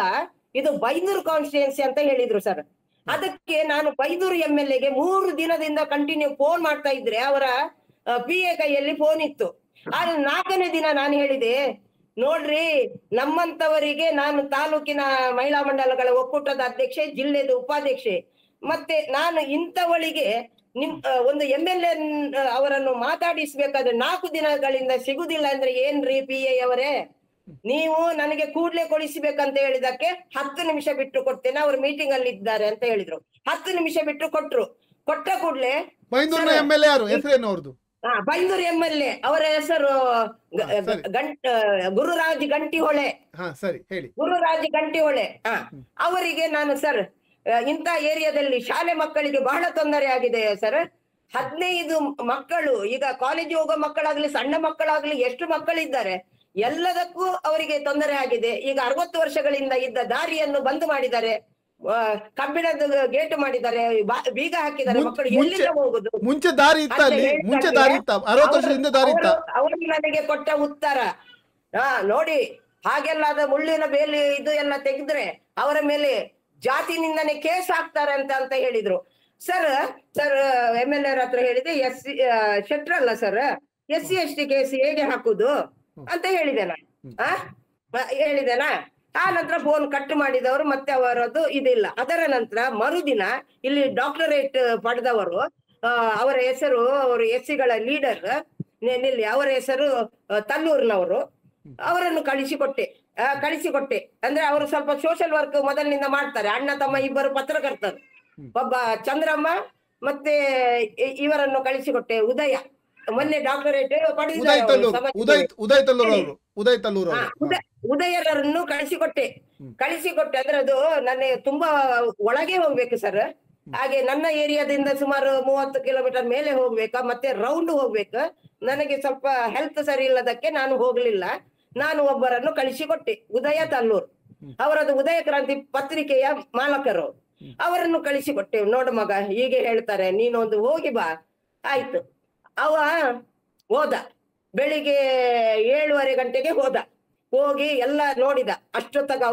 ಇದು ಬೈಂದೂರು ಕಾನ್ಸ್ಟಿಟ್ಯೂನ್ಸಿ ಅಂತ ಹೇಳಿದ್ರು ಸರ್. ಅದಕ್ಕೆ ನಾನು ಬೈಂದೂರು MLAಗೆ 3 ದಿನದಿಂದ ಕಂಟಿನ್ಯೂ ಫೋನ್ ಮಾಡ್ತಾ ಇದ್ರೆ ಅವರ PA ಕೈಯಲ್ಲಿ ಫೋನ್ ಇತ್ತು. ಆದ್ರೆ 4ನೇ ದಿನ ನಾನು ಹೇಳಿದೆ, ನೋಡ್ರಿ ನಮ್ಮಂತವರಿಗೆ ನಾನು ತಾಲೂಕಿನ ಮಹಿಳಾ ಮಂಡಲಗಳ ಒಕ್ಕೂಟದ ಅಧ್ಯಕ್ಷೆ, ಜಿಲ್ಲೆದ ಉಪಾಧ್ಯಕ್ಷೆ, ಮತ್ತೆ ನಾನು ಇಂಥವಳಿಗೆ ಒಂದು MLA ಅವರನ್ನು ಮಾತಾಡಿಸ್ಬೇಕಾದ್ರೆ 4 ದಿನಗಳಿಂದ ಸಿಗುದಿಲ್ಲ ಅಂದ್ರೆ ಏನ್ರಿ PA ಅವರೇ, ನೀವು ನನಗೆ ಕೂಡ್ಲೆ ಕೊಡಿಸ್ಬೇಕಂತ ಹೇಳಿದಕ್ಕೆ 10 ನಿಮಿಷ ಬಿಟ್ಟು ಕೊಡ್ತೇನೆ, ಅವ್ರು ಮೀಟಿಂಗ್ ಅಲ್ಲಿ ಇದ್ದಾರೆ ಅಂತ ಹೇಳಿದ್ರು. 10 ನಿಮಿಷ ಬಿಟ್ಟು ಕೊಟ್ರು. ಕೊಟ್ಟ ಕೂಡ್ಲೆ ಬೈಂದೂರು MLA ಯಾರು ಹೆಸರೇನು ಅವ್ರದ್ದು? ಬೈಂದೂರು MLA ಅವರ ಹೆಸರು ಗುರುರಾಜ್ ಗಂಟಿಹೊಳೆ. ಗುರುರಾಜ್ ಗಂಟಿಹೊಳೆ. ಅವರಿಗೆ ನಾನು ಸರ್, ಇಂಥ ಏರಿಯಾದಲ್ಲಿ ಶಾಲೆ ಮಕ್ಕಳಿಗೆ ಬಹಳ ತೊಂದರೆ ಆಗಿದೆ ಸರ್. 15 ಮಕ್ಕಳು, ಈಗ ಕಾಲೇಜಿಗೆ ಹೋಗೋ ಮಕ್ಕಳಾಗ್ಲಿ ಸಣ್ಣ ಮಕ್ಕಳಾಗ್ಲಿ ಎಷ್ಟು ಮಕ್ಕಳಿದ್ದಾರೆ, ಎಲ್ಲದಕ್ಕೂ ಅವರಿಗೆ ತೊಂದರೆ ಆಗಿದೆ. ಈಗ 60 ವರ್ಷಗಳಿಂದ ಇದ್ದ ದಾರಿಯನ್ನು ಬಂದ್ ಮಾಡಿದ್ದಾರೆ, ಕಬ್ಬಿಣದ ಗೇಟ್ ಮಾಡಿದ್ದಾರೆ, ಬೀಗ ಹಾಕಿದ್ದಾರೆ. ಮಕ್ಕಳು ಎಲ್ಲಿಂದ ಹೋಗುದು? ಮುಂಚೆ ದಾರಿ ಇತ್ತ, ಮುಂಚೆ ದಾರಿ ಇತ್ತ, 60 ವರ್ಷದಿಂದ ದಾರಿ ಇತ್ತ. ಅವರು ನನಗೆ ಕೊಟ್ಟ ಉತ್ತರ, ನೋಡಿ ಹಾಗೆಲ್ಲ ಮುಳ್ಳಿನ ಬೇಲಿ ಇದು ಎಲ್ಲ ತೆಗೆದ್ರೆ ಅವರ ಮೇಲೆ ಜಾತಿ ನಿಂದನೆ ಕೇಸ್ ಹಾಕ್ತಾರೆ ಅಂತ ಹೇಳಿದ್ರು. ಸರ್ MLA ಹತ್ರ ಹೇಳಿದೆ, ಶೆಟ್ರ್ ಅಲ್ಲ ಸರ್, SC ST ಕೇಸ್ ಹೇಗೆ ಹಾಕುದು ಅಂತ ಹೇಳಿದೆನಾ? ಹೇಳಿದೆನಾ? ಆ ನಂತರ ಫೋನ್ ಕಟ್ ಮಾಡಿದವರು ಮತ್ತೆ ಅವರದ್ದು ಇದಿಲ್ಲ. ಅದರ ನಂತರ ಮರುದಿನ ಇಲ್ಲಿ ಡಾಕ್ಟರೇಟ್ ಪಡೆದವರು, ಅವರ ಹೆಸರು, ಅವರು SCಗಳ ಲೀಡರ್ ನಿಲ್ಲಿ, ಅವರ ಹೆಸರು ತಲ್ಲೂರಿನವರು, ಅವರನ್ನು ಕಳಿಸಿಕೊಟ್ಟೆ. ಅಂದ್ರೆ ಅವರು ಸ್ವಲ್ಪ ಸೋಷಿಯಲ್ ವರ್ಕ್ ಮೊದಲಿನಿಂದ ಮಾಡ್ತಾರೆ. ಅಣ್ಣ ತಮ್ಮ ಇಬ್ಬರು ಪತ್ರಕರ್ತರು, ಒಬ್ಬ ಚಂದ್ರಮ್ಮ ಮತ್ತೆ ಇವರನ್ನು ಕಳಿಸಿಕೊಟ್ಟೆ. ಉದಯ ಮೊನ್ನೆ ಡಾಕ್ಟರೇಟ್ ಪಡೆದಿದ್ದಾರೆ. ಉದಯರನ್ನು ಕಳಿಸಿಕೊಟ್ಟೆ. ಅಂದ್ರೆ ಅದು ನನಗೆ ತುಂಬಾ ಒಳಗೆ ಹೋಗ್ಬೇಕು ಸರ್. ಹಾಗೆ ನನ್ನ ಏರಿಯಾದಿಂದ ಸುಮಾರು 30 ಕಿಲೋಮೀಟರ್ ಮೇಲೆ ಹೋಗ್ಬೇಕಾ, ಮತ್ತೆ ರೌಂಡ್ ಹೋಗ್ಬೇಕು. ನನಗೆ ಸ್ವಲ್ಪ ಹೆಲ್ತ್ ಸರಿ ಇಲ್ಲದಕ್ಕೆ ನಾನು ಹೋಗ್ಲಿಲ್ಲ. ನಾನು ಒಬ್ಬರನ್ನು ಕಳಿಸಿಕೊಟ್ಟೆ, ಉದಯ ತಲ್ಲೂರ್. ಅವರದ್ದು ಉದಯ ಕ್ರಾಂತಿ ಪತ್ರಿಕೆಯ ಮಾಲಕರು. ಅವರನ್ನು ಕಳಿಸಿಕೊಟ್ಟೆ. ನೋಡು ಮಗ, ಹೀಗೆ ಹೇಳ್ತಾರೆ, ನೀನೊಂದು ಹೋಗಿ ಬಾ. ಆಯ್ತು. ಅವ ಹೋದ, ಬೆಳಿಗ್ಗೆ 7:30 ಗಂಟೆಗೆ ಹೋಗಿ ಎಲ್ಲ ನೋಡಿದ. ಅಷ್ಟೊತ್ತಾಗ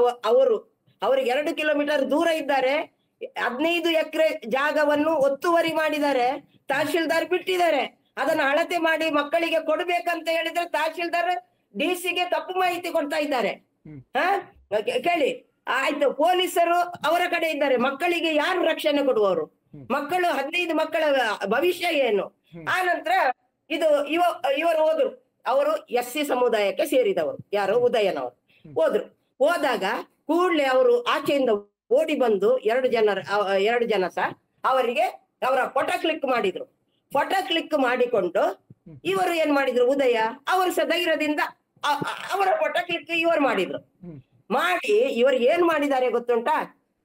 ಅವ್ರಿಗೆ 2 ಕಿಲೋಮೀಟರ್ ದೂರ ಇದ್ದಾರೆ. 15 ಎಕರೆ ಜಾಗವನ್ನು ಒತ್ತುವರಿ ಮಾಡಿದ್ದಾರೆ, ತಹಶೀಲ್ದಾರ್ ಬಿಟ್ಟಿದ್ದಾರೆ. ಅದನ್ನ ಅಳತೆ ಮಾಡಿ ಮಕ್ಕಳಿಗೆ ಕೊಡ್ಬೇಕಂತ ಹೇಳಿದ್ರೆ ತಹಶೀಲ್ದಾರ್ ಡಿಸಿಗೆ ತಪ್ಪು ಮಾಹಿತಿ ಕೊಡ್ತಾ ಇದ್ದಾರೆ. ಕೇಳಿ, ಆಯ್ತು, ಪೊಲೀಸರು ಅವರ ಕಡೆ ಇದ್ದಾರೆ, ಮಕ್ಕಳಿಗೆ ಯಾರು ರಕ್ಷಣೆ ಕೊಡುವವರು? ಮಕ್ಕಳು 15 ಮಕ್ಕಳ ಭವಿಷ್ಯ ಏನು? ಆ ನಂತರ ಇವರು ಹೋದ್ರು, ಅವರು SC ಸಮುದಾಯಕ್ಕೆ ಸೇರಿದವರು, ಯಾರು ಉದಯನವರು ಹೋದ್ರು. ಹೋದಾಗ ಕೂಡ್ಲೆ ಅವರು ಆಚೆಯಿಂದ ಓಡಿ ಬಂದು 2 ಜನ ಸಹ ಅವರಿಗೆ ಅವರ ಫೋಟೋ ಕ್ಲಿಕ್ ಮಾಡಿದ್ರು. ಫೋಟೋ ಕ್ಲಿಕ್ ಮಾಡಿಕೊಂಡು ಇವರು ಏನ್ ಮಾಡಿದ್ರು, ಉದಯ ಅವರು ಸಹ ಧೈರ್ಯದಿಂದ ಅವರ ಫೋಟೋ ಕ್ಲಿಕ್ ಇವರು ಮಾಡಿದ್ರು. ಮಾಡಿ ಇವರು ಏನ್ ಮಾಡಿದ್ದಾರೆ ಗೊತ್ತುಂಟಾ?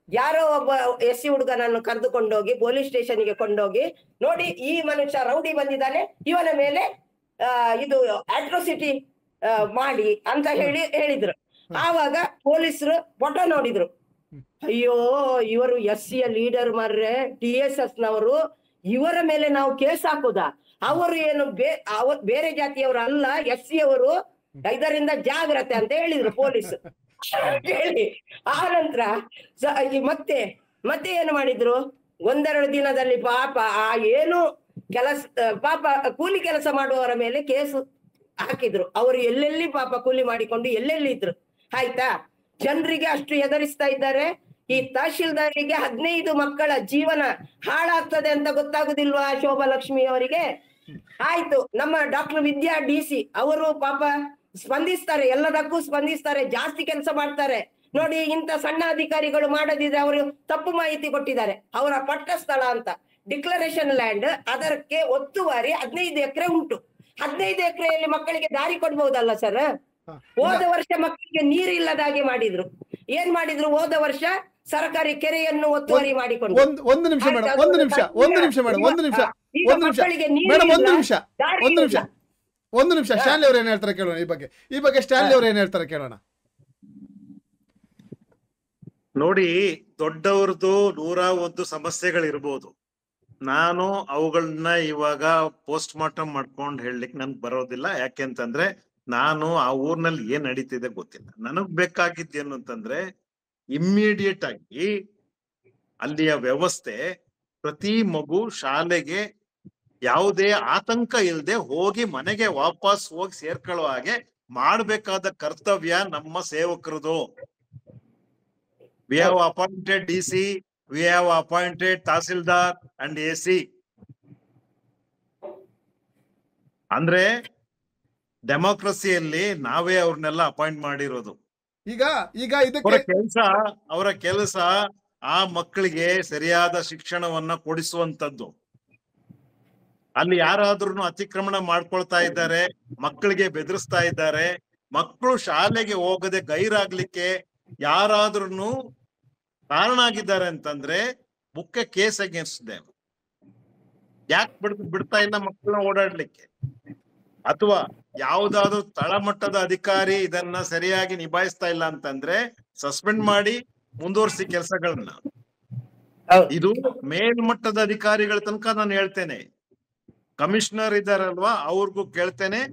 ಯಾರೋ ಒಬ್ಬ SC ಹುಡುಗನನ್ನು ಕರೆದುಕೊಂಡೋಗಿ ಪೊಲೀಸ್ ಸ್ಟೇಷನ್ಗೆ ಕೊಂಡೋಗಿ, ನೋಡಿ ಈ ಮನುಷ್ಯ ರೌಡಿ ಬಂದಿದ್ದಾನೆ, ಇವನ ಮೇಲೆ ಇದು ಅಟ್ರೋಸಿಟಿ ಮಾಡಿ ಅಂತ ಹೇಳಿದ್ರು. ಆವಾಗ ಪೊಲೀಸರು ಫೋಟೋ ನೋಡಿದ್ರು. ಅಯ್ಯೋ, ಇವರು SC ಲೀಡರ್ ಮಾರ್ರೆ, TSS ನವರು, ಇವರ ಮೇಲೆ ನಾವು ಕೇಸ್ ಹಾಕುದಾ? ಅವರು ಏನು ಬೇರೆ ಜಾತಿಯವರು ಅಲ್ಲ, SC ಅವರು, ಇದರಿಂದ ಜಾಗ್ರತೆ ಅಂತ ಹೇಳಿದ್ರು ಪೊಲೀಸ್. ಹೇಳಿ ಆ ನಂತರ ಮತ್ತೆ ಏನು ಮಾಡಿದ್ರು, 1-2 ದಿನದಲ್ಲಿ ಪಾಪ ಏನು ಪಾಪ ಕೂಲಿ ಕೆಲಸ ಮಾಡುವವರ ಮೇಲೆ ಕೇಸು ಹಾಕಿದ್ರು. ಅವರು ಎಲ್ಲೆಲ್ಲಿ ಪಾಪ ಕೂಲಿ ಮಾಡಿಕೊಂಡು ಎಲ್ಲೆಲ್ಲಿ ಇದ್ರು. ಆಯ್ತಾ, ಜನರಿಗೆ ಅಷ್ಟು ಎದುರಿಸ್ತಾ ಇದ್ದಾರೆ. ಈ ತಹಶೀಲ್ದಾರಿಗೆ 15 ಮಕ್ಕಳ ಜೀವನ ಹಾಳಾಗ್ತದೆ ಅಂತ ಗೊತ್ತಾಗುದಿಲ್ವಾ ಶೋಭಾಲಕ್ಷ್ಮಿ ಅವರಿಗೆ? ಆಯ್ತು, ನಮ್ಮ ಡಾಕ್ಟರ್ ವಿದ್ಯಾ DC ಅವರು ಪಾಪ ಸ್ಪಂದಿಸ್ತಾರೆ, ಎಲ್ಲದಕ್ಕೂ ಸ್ಪಂದಿಸ್ತಾರೆ, ಜಾಸ್ತಿ ಕೆಲಸ ಮಾಡ್ತಾರೆ. ನೋಡಿ, ಇಂಥ ಸಣ್ಣ ಅಧಿಕಾರಿಗಳು ಮಾಡದಿದ್ರೆ ಅವರು ತಪ್ಪು ಮಾಹಿತಿ ಕೊಟ್ಟಿದ್ದಾರೆ. ಅವರ ಪಟ್ಟ ಸ್ಥಳ ಅಂತ ಡಿಕ್ಲರೇಷನ್ ಲ್ಯಾಂಡ್, ಅದಕ್ಕೆ ಒತ್ತುವರಿ 15 ಎಕರೆ ಉಂಟು. 15 ಎಕರೆಯಲ್ಲಿ ಮಕ್ಕಳಿಗೆ ದಾರಿ ಕೊಡ್ಬಹುದಲ್ಲ ಸರ್? ಹೋದ ವರ್ಷ ಮಕ್ಕಳಿಗೆ ನೀರು ಇಲ್ಲದ ಹಾಗೆ ಮಾಡಿದ್ರು. ಏನ್ ಮಾಡಿದ್ರು? ಹೋದ ವರ್ಷ ಸರ್ಕಾರಿ ಕೆರೆಯನ್ನು ಒತ್ತುವರಿ ಮಾಡಿಕೊಂಡು. ಒಂದು ನಿಮಿಷ ಮೇಡಮ್, ಒಂದು ನಿಮಿಷ ಸ್ಟ್ಯಾನ್ಲಿ ಅವ್ರು ಏನ್ ಹೇಳ್ತಾರೆ ಕೇಳೋಣ. ಈ ಬಗ್ಗೆ ಸ್ಟ್ಯಾನ್ಲಿ ಅವ್ರು ಏನ್ ಹೇಳ್ತಾರೆ ಕೇಳೋಣ. ನೋಡಿ, ದೊಡ್ಡವ್ರದ್ದು 101 ಸಮಸ್ಯೆಗಳಿರ್ಬೋದು. ನಾನು ಅವುಗಳನ್ನ ಇವಾಗ ಪೋಸ್ಟ್ ಮಾರ್ಟಮ್ ಮಾಡ್ಕೊಂಡು ಹೇಳಲಿಕ್ಕೆ ನನ್ಗೆ ಬರೋದಿಲ್ಲ. ಯಾಕೆಂತಂದ್ರೆ ನಾನು ಆ ಊರ್ನಲ್ಲಿ ಏನ್ ನಡೀತಿದೆ ಗೊತ್ತಿಲ್ಲ. ನನಗ್ ಬೇಕಾಗಿದ್ದೇನು ಅಂತಂದ್ರೆ ಇಮ್ಮಿಡಿಯೇಟ್ ಆಗಿ ಅಲ್ಲಿಯ ವ್ಯವಸ್ಥೆ, ಪ್ರತಿ ಮಗು ಶಾಲೆಗೆ ಯಾವುದೇ ಆತಂಕ ಇಲ್ಲದೆ ಹೋಗಿ ಮನೆಗೆ ವಾಪಸ್ ಹೋಗಿ ಸೇರ್ಕೊಳ್ಳೋ ಹಾಗೆ ಮಾಡ್ಬೇಕಾದ ಕರ್ತವ್ಯ ನಮ್ಮ ಸೇವಕರದು. We have appointed DC, we have appointed Tahsildar and AC. ಅಂದ್ರೆ ಡೆಮೋಕ್ರಸಿಯಲ್ಲಿ ನಾವೇ ಅವ್ರನ್ನೆಲ್ಲ ಅಪಾಯಿಂಟ್ ಮಾಡಿರೋದು. ಈಗ ಇದಕ್ಕೆ ಅವರ ಕೆಲಸ ಆ ಮಕ್ಕಳಿಗೆ ಸರಿಯಾದ ಶಿಕ್ಷಣವನ್ನ ಕೊಡಿಸುವಂತದ್ದು. ಅಲ್ಲಿ ಯಾರಾದ್ರೂ ಅತಿಕ್ರಮಣ ಮಾಡ್ಕೊಳ್ತಾ ಇದ್ದಾರೆ, ಮಕ್ಕಳಿಗೆ ಬೆದರಿಸ್ತಾ ಇದ್ದಾರೆ, ಮಕ್ಕಳು ಶಾಲೆಗೆ ಹೋಗದೆ ಗೈರಾಗ್ಲಿಕ್ಕೆ ಯಾರಾದ್ರೂ ಕಾರಣ ಆಗಿದ್ದಾರೆ ಅಂತಂದ್ರೆ ಮುಖ್ಯ ಕೇಸ್ ಅಗೇನ್ಸ್ಟ್ ದೇಮ್. ಯಾಕೆ ಬಿಡ್ತಾ ಇಲ್ಲ ಮಕ್ಕಳನ್ನ ಓಡಾಡ್ಲಿಕ್ಕೆ? ಅಥವಾ ಯಾವ್ದಾದ್ರು ತಳಮಟ್ಟದ ಅಧಿಕಾರಿ ಇದನ್ನ ಸರಿಯಾಗಿ ನಿಭಾಯಿಸ್ತಾ ಇಲ್ಲ ಅಂತಂದ್ರೆ ಸಸ್ಪೆಂಡ್ ಮಾಡಿ ಮುಂದುವರಿಸಿ ಕೆಲಸಗಳನ್ನ. ಇದು ಮೇಲ್ಮಟ್ಟದ ಅಧಿಕಾರಿಗಳ ತನಕ ನಾನು ಹೇಳ್ತೇನೆ. ಕಮಿಷನರ್ ಇದ್ದಾರಲ್ವಾ, ಅವ್ರಿಗೂ ಕೇಳ್ತೇನೆ,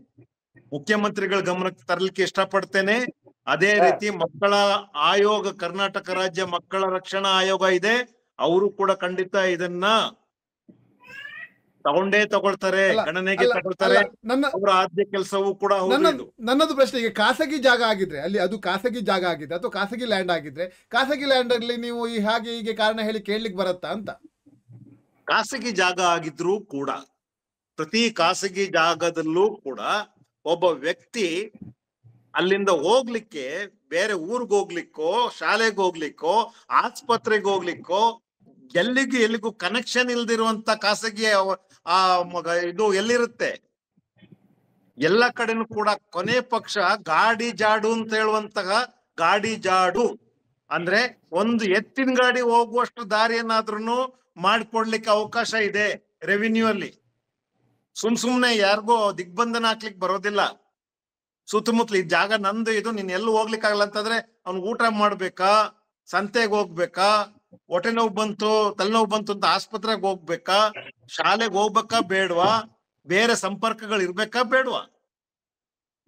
ಮುಖ್ಯಮಂತ್ರಿಗಳ ಗಮನಕ್ಕೆ ತರಲಿಕ್ಕೆ ಇಷ್ಟಪಡ್ತೇನೆ. ಅದೇ ರೀತಿ ಮಕ್ಕಳ ಆಯೋಗ, ಕರ್ನಾಟಕ ರಾಜ್ಯ ಮಕ್ಕಳ ರಕ್ಷಣಾ ಆಯೋಗ ಇದೆ, ಅವರು ಕೂಡ ಖಂಡಿತ ಇದನ್ನ ತಗೊಳ್ತಾರೆ, ಗಣನೆಗೆ ತಗೊಳ್ತಾರೆ. ಅವರ ಆದ್ಯ ಕೆಲಸವೂ ಕೂಡ. ನನ್ನದು ಪ್ರಶ್ನೆ, ಈಗ ಖಾಸಗಿ ಜಾಗ ಆಗಿದ್ರೆ, ಅಲ್ಲಿ ಅದು ಖಾಸಗಿ ಜಾಗ ಆಗಿದ್ರೆ ಅಥವಾ ಖಾಸಗಿ ಲ್ಯಾಂಡ್ ಆಗಿದ್ರೆ, ಖಾಸಗಿ ಲ್ಯಾಂಡ್ ಅಲ್ಲಿ ನೀವು ಈ ಹಾಗೆ ಹೀಗೆ ಕಾರಣ ಹೇಳಿ ಕೇಳಲಿಕ್ಕೆ ಬರುತ್ತಾ ಅಂತ? ಖಾಸಗಿ ಜಾಗ ಆಗಿದ್ರೂ ಕೂಡ, ಪ್ರತಿ ಖಾಸಗಿ ಜಾಗದಲ್ಲೂ ಕೂಡ ಒಬ್ಬ ವ್ಯಕ್ತಿ ಅಲ್ಲಿಂದ ಹೋಗ್ಲಿಕ್ಕೆ, ಬೇರೆ ಊರ್ಗ್ ಹೋಗ್ಲಿಕ್ಕೋ, ಶಾಲೆಗೆ ಹೋಗ್ಲಿಕ್ಕೋ, ಆಸ್ಪತ್ರೆಗೆ ಹೋಗ್ಲಿಕ್ಕೋ, ಎಲ್ಲಿಗೂ ಕನೆಕ್ಷನ್ ಇಲ್ದಿರುವಂತ ಖಾಸಗಿ ಇದು ಎಲ್ಲಿರುತ್ತೆ? ಎಲ್ಲ ಕಡೆನೂ ಕೂಡ ಕೊನೆ ಪಕ್ಷ ಗಾಡಿ ಜಾಡು ಅಂತ ಹೇಳುವಂತಹ ಗಾಡಿ ಜಾಡು ಅಂದ್ರೆ ಒಂದು ಎತ್ತಿನ ಗಾಡಿ ಹೋಗುವಷ್ಟು ದಾರಿಯನ್ನಾದ್ರೂ ಮಾಡ್ಕೊಡ್ಲಿಕ್ಕೆ ಅವಕಾಶ ಇದೆ ರೆವಿನ್ಯೂ ಅಲ್ಲಿ. ಸುಮ್ನೆ ಯಾರಿಗೋ ದಿಗ್ಬಂಧನ ಹಾಕ್ಲಿಕ್ಕೆ ಬರೋದಿಲ್ಲ. ಸುತ್ತಮುತ್ತಲು ಈ ಜಾಗ ನಂದು, ಇದು ನೀನ್ ಎಲ್ಲೂ ಹೋಗ್ಲಿಕ್ಕೆ ಆಗಲ್ಲ ಅಂತಂದ್ರೆ ಅವ್ನ್ ಊಟ ಮಾಡ್ಬೇಕಾ, ಸಂತೆಗೆ ಹೋಗ್ಬೇಕಾ, ಹೊಟ್ಟೆ ನೋವು ಬಂತು, ತಲೆನೋವು ಬಂತು ಅಂತ ಆಸ್ಪತ್ರೆಗೆ ಹೋಗ್ಬೇಕಾ, ಶಾಲೆಗೆ ಹೋಗ್ಬೇಕಾ ಬೇಡ್ವಾ, ಬೇರೆ ಸಂಪರ್ಕಗಳು ಇರ್ಬೇಕಾ ಬೇಡ್ವಾ?